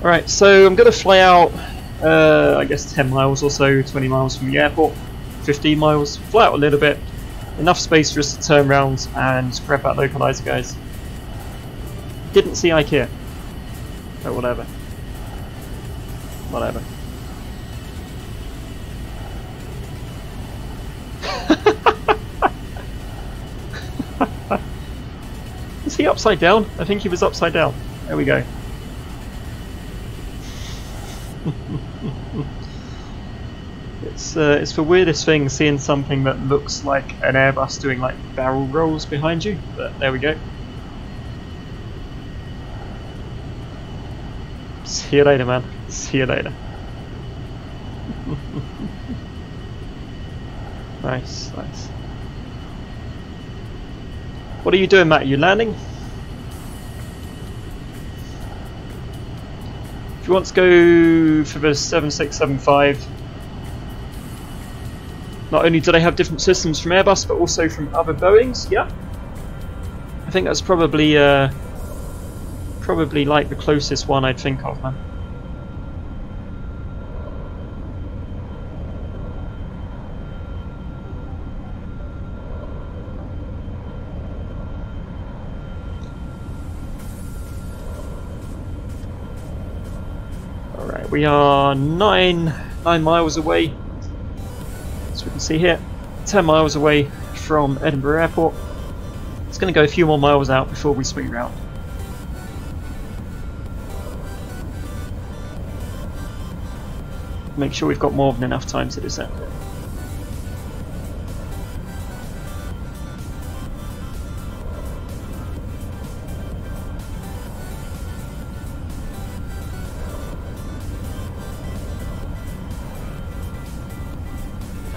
Alright, so I'm going to fly out, I guess 10 miles or so, 20 miles from the airport, 15 miles, fly out a little bit, enough space for us to turn around and grab that localizer, guys. Didn't see IKEA, but whatever. Whatever. Is he upside down? I think he was upside down. There we go. It's the weirdest thing seeing something that looks like an Airbus doing like barrel rolls behind you, but there we go. See you later, man. See you later. Nice, nice. What are you doing, Matt? Are you landing? If you want to go for the 7675, not only do they have different systems from Airbus, but also from other Boeings, yeah. I think that's probably like the closest one I'd think of, man. We are 9 miles away, as we can see here, 10 miles away from Edinburgh Airport. It's going to go a few more miles out before we swing round. Make sure we've got more than enough time to descend it.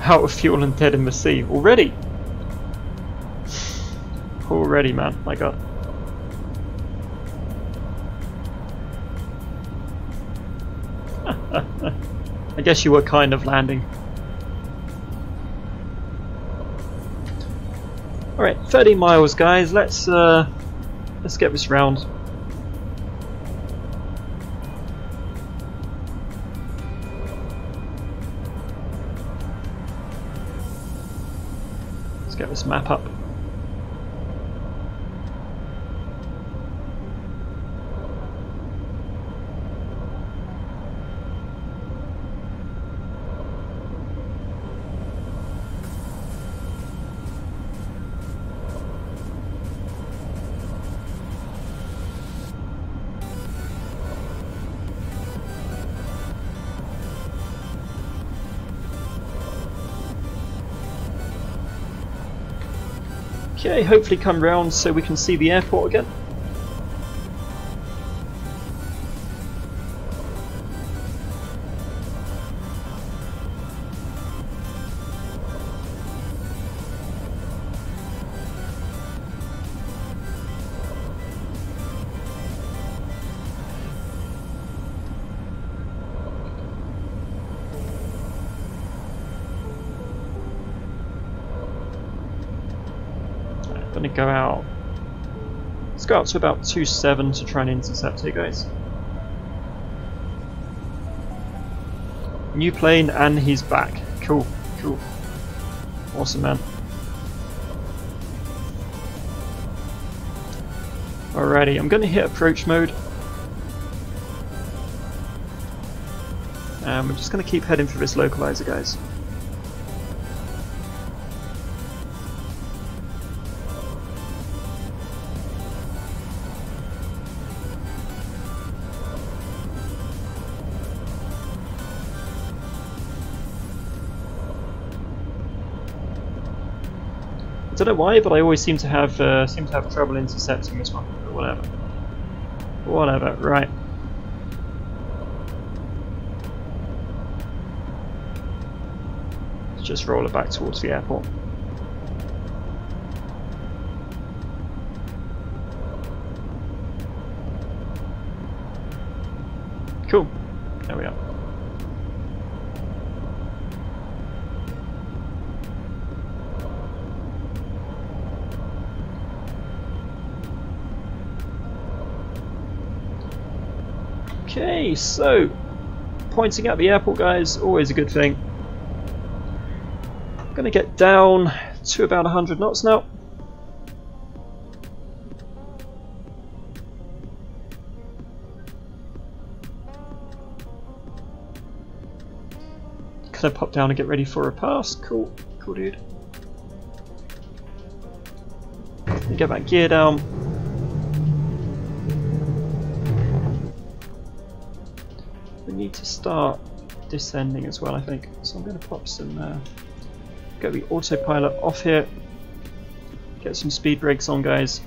Out of fuel and dead in the sea already. Already, man. My God. I guess you were kind of landing. All right, 30 miles, guys. Let's get this round. Let's get this map up. Okay, hopefully come round so we can see the airport again. Gonna go out. Let's go out to about 2.7 to try and intercept here, guys. New plane and he's back. Cool, cool. Awesome, man. Alrighty, I'm gonna hit approach mode. And we're just gonna keep heading for this localizer, guys. I don't know why, but I always seem to have trouble intercepting this one. But whatever. Whatever. Right. Let's just roll it back towards the airport. Cool. There we are. Okay, so pointing at the airport, guys, always a good thing. I'm gonna get down to about 100 knots now. Could I pop down and get ready for a pass? Cool, cool, dude. Get that gear down. Need to start descending as well, I think. So I'm going to pop some, get the autopilot off here, get some speed brakes on, guys.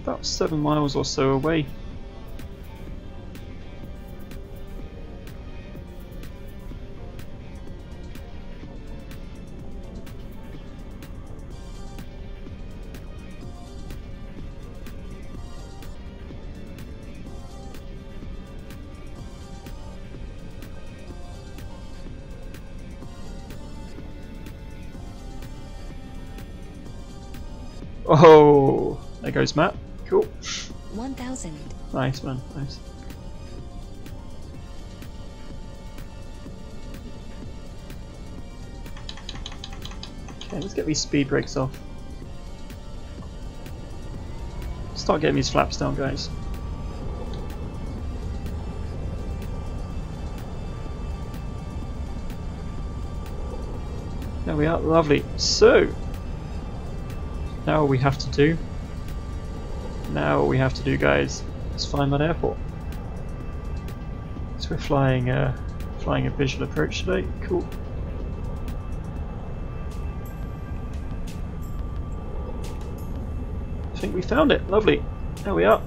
About 7 miles or so away. Oh, there goes Matt. Cool. 1,000. Nice, man. Nice. Okay, let's get these speed brakes off. Start getting these flaps down, guys. There we are. Lovely. So. Now what we have to do, guys, is find that airport. So we're flying a visual approach today. Cool. I think we found it. Lovely. There we are.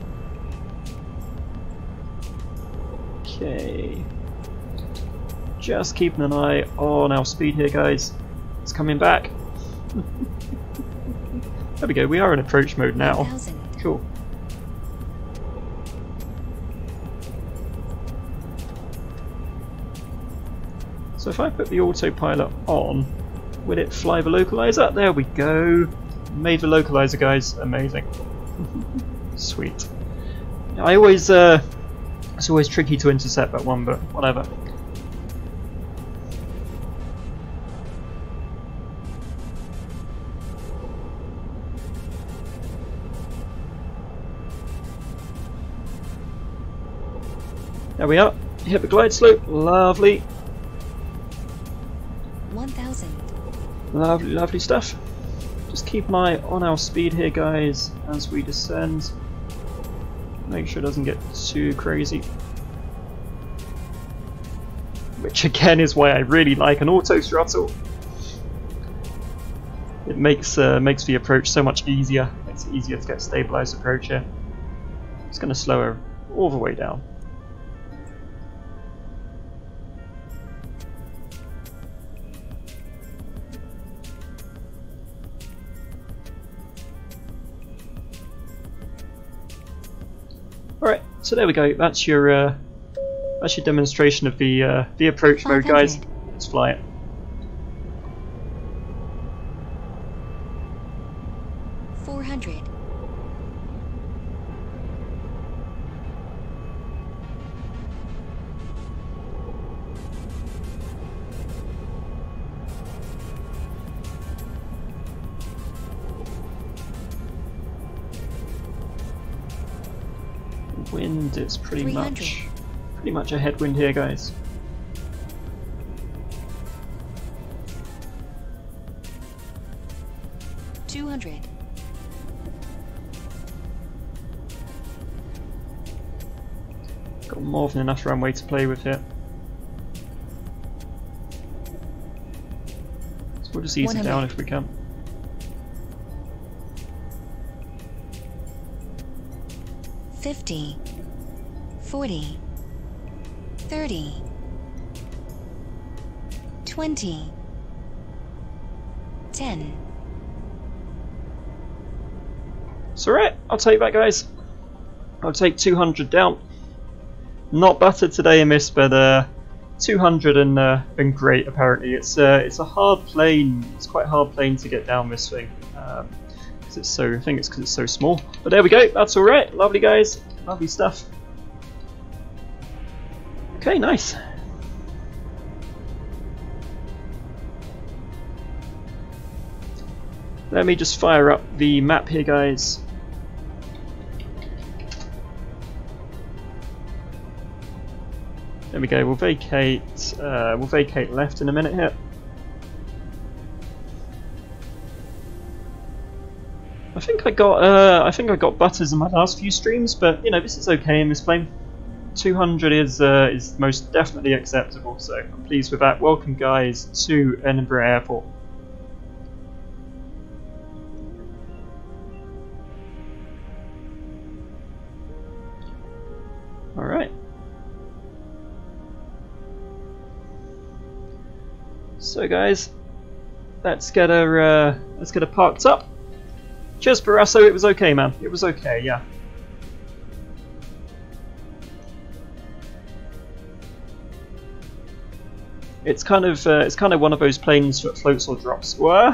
Okay. Just keeping an eye on our speed here, guys. It's coming back. There we go, we are in approach mode now. 1,000. Cool. So if I put the autopilot on, will it fly the localizer? There we go. Made the localizer, guys. Amazing. Sweet. I always it's always tricky to intercept that one, but whatever. There we are. Hit the glide slope. Lovely. 1,000. Lovely, lovely stuff. Just keep an eye on our speed here, guys, as we descend. Make sure it doesn't get too crazy. Which again is why I really like an auto throttle. It makes the approach so much easier. Makes it easier to get a stabilized approach here. It's going to slow her all the way down. Alright, so there we go. That's your demonstration of the approach mode, guys. Let's fly it. Wind is pretty much a headwind here, guys. Got more than enough runway to play with here. So we'll just ease it down if we can. 50, 40, 30, 20, 10. It's alright, I'll take that, guys. I'll take 200 down. Not buttered today in this, but 200 and been great apparently. It's a hard plane. It's quite a hard plane to get down this thing. It's so, I think it's because it's so small. But there we go, that's alright. Lovely, guys. Lovely stuff. Okay, nice. Let me just fire up the map here, guys. There we go, we'll vacate left in a minute here. I think I got butters in my last few streams, but you know, this is okay in this plane. 200 is most definitely acceptable, so I'm pleased with that. Welcome, guys, to Edinburgh Airport. All right. So, guys, let's get her parked up. Cheers, Barrasso. It was okay, man. It was okay, yeah. It's kind of one of those planes that floats or drops. Whoa!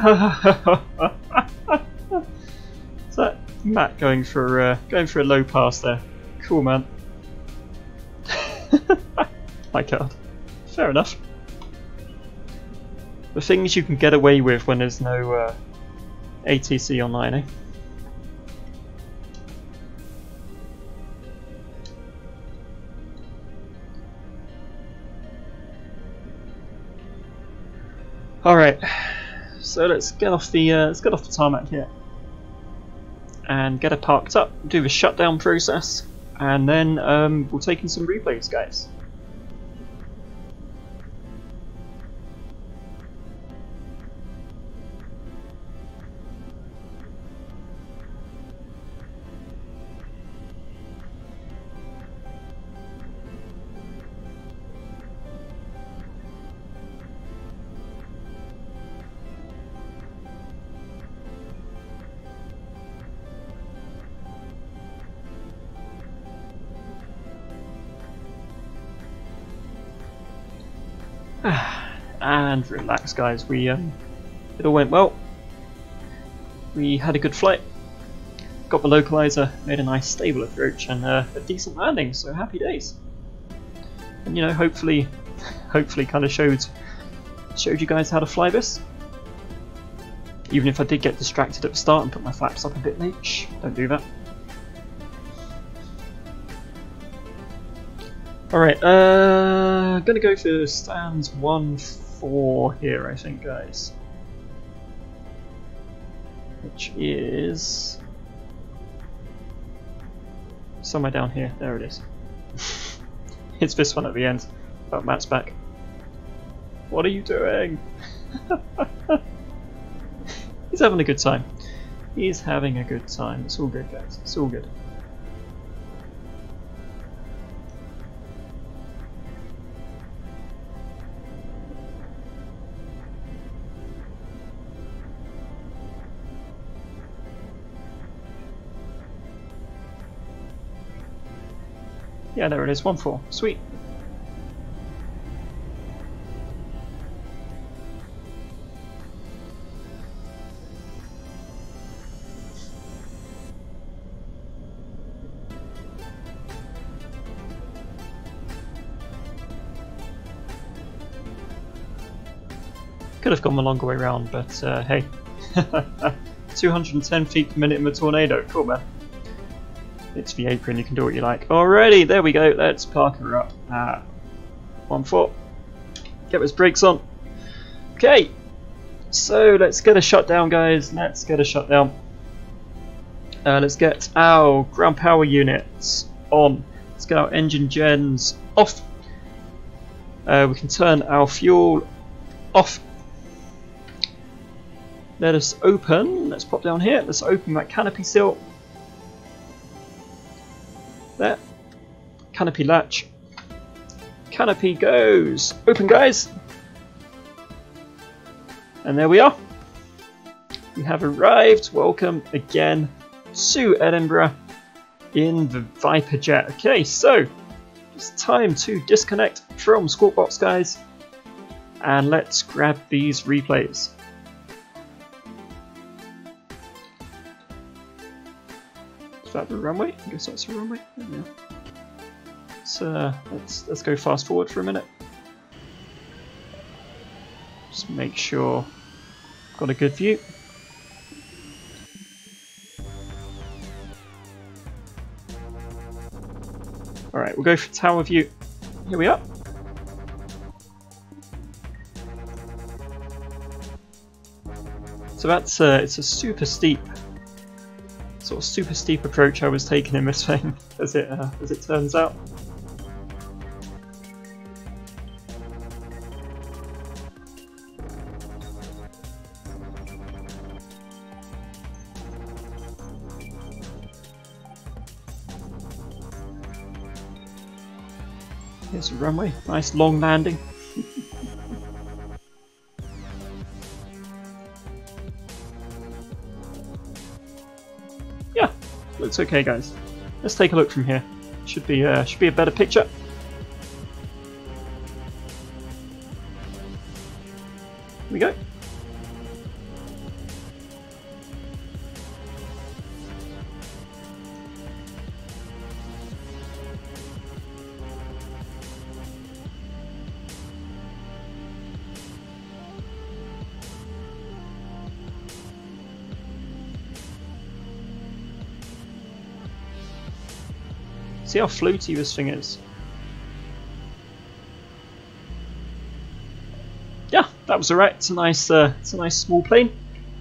Is that Matt going for a low pass there? Cool, man. My God. Fair enough. The things you can get away with when there's no ATC online, eh? All right, so let's get off the tarmac here and get it parked up. Do the shutdown process, and then we'll take in some replays, guys. And relax, guys. It all went well. We had a good flight, got the localizer, made a nice stable approach, and a decent landing, so happy days. And you know, hopefully kind of showed you guys how to fly this. Even if I did get distracted at the start and put my flaps up a bit late, shh, don't do that. Alright, gonna go for stands 1-4 here, I think, guys. Which is somewhere down here. There it is. It's this one at the end. Oh, Matt's back. What are you doing? He's having a good time. He's having a good time. It's all good, guys. It's all good. Yeah, there it is, 1-4. Sweet. Could have gone the longer way around, but hey. 210 feet per minute in the tornado. Cool, man. It's the apron, you can do what you like. Alrighty, there we go. Let's park her up at 1-4. Get those brakes on. Okay, so let's get a shutdown, guys. Let's get a shutdown. Let's get our ground power units on. Let's get our engine gens off. We can turn our fuel off. Let us open. Let's pop down here. Let's open that canopy sill. There. Canopy latch. Canopy goes. Open, guys. And there we are. We have arrived. Welcome again to Edinburgh in the Viperjet. Okay, so it's time to disconnect from Squawk Box, guys. And let's grab these replays. Is that the runway? I guess that's the runway. Yeah. So let's go fast forward for a minute. Just make sure I've got a good view. Alright, we'll go for tower view. Here we are. So that's it's a super steep approach I was taking in this thing, as it turns out. Here's the runway, nice long landing. Yeah, looks okay, guys. Let's take a look from here. Should be a better picture. Here we go. See how floaty this thing is. Yeah, that was alright. It's a nice small plane.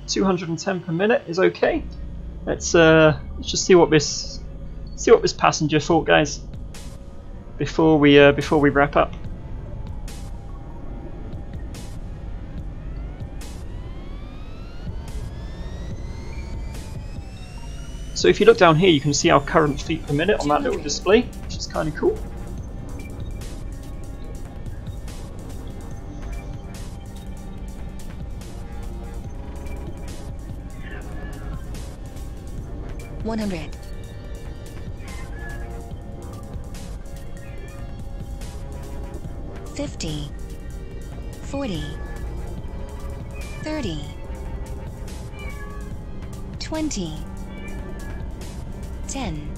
210 per minute is okay. Let's just see what this passenger thought, guys, before we wrap up. So if you look down here, you can see our current feet per minute on that little display, which is kind of cool. $100. 50. 40. 30. 20. 10.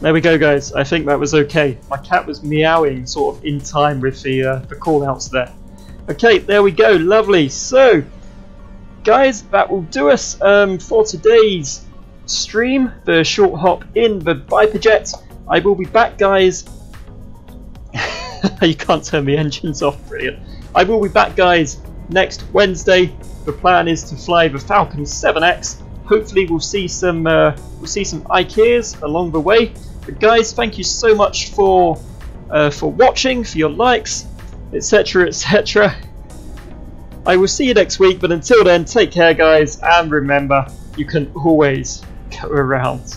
There we go, guys. I think that was okay. My cat was meowing sort of in time with the call outs there. Okay, there we go. Lovely. So, guys, that will do us for today's stream, the short hop in the Viperjet. I will be back, guys. You can't turn the engines off. Brilliant. I will be back, guys, next Wednesday. The plan is to fly the Falcon 7X. Hopefully we'll see some IKEAs along the way. But guys, thank you so much for watching, for your likes, etc, etc. I will see you next week, but until then, take care, guys, and remember, you can always go around.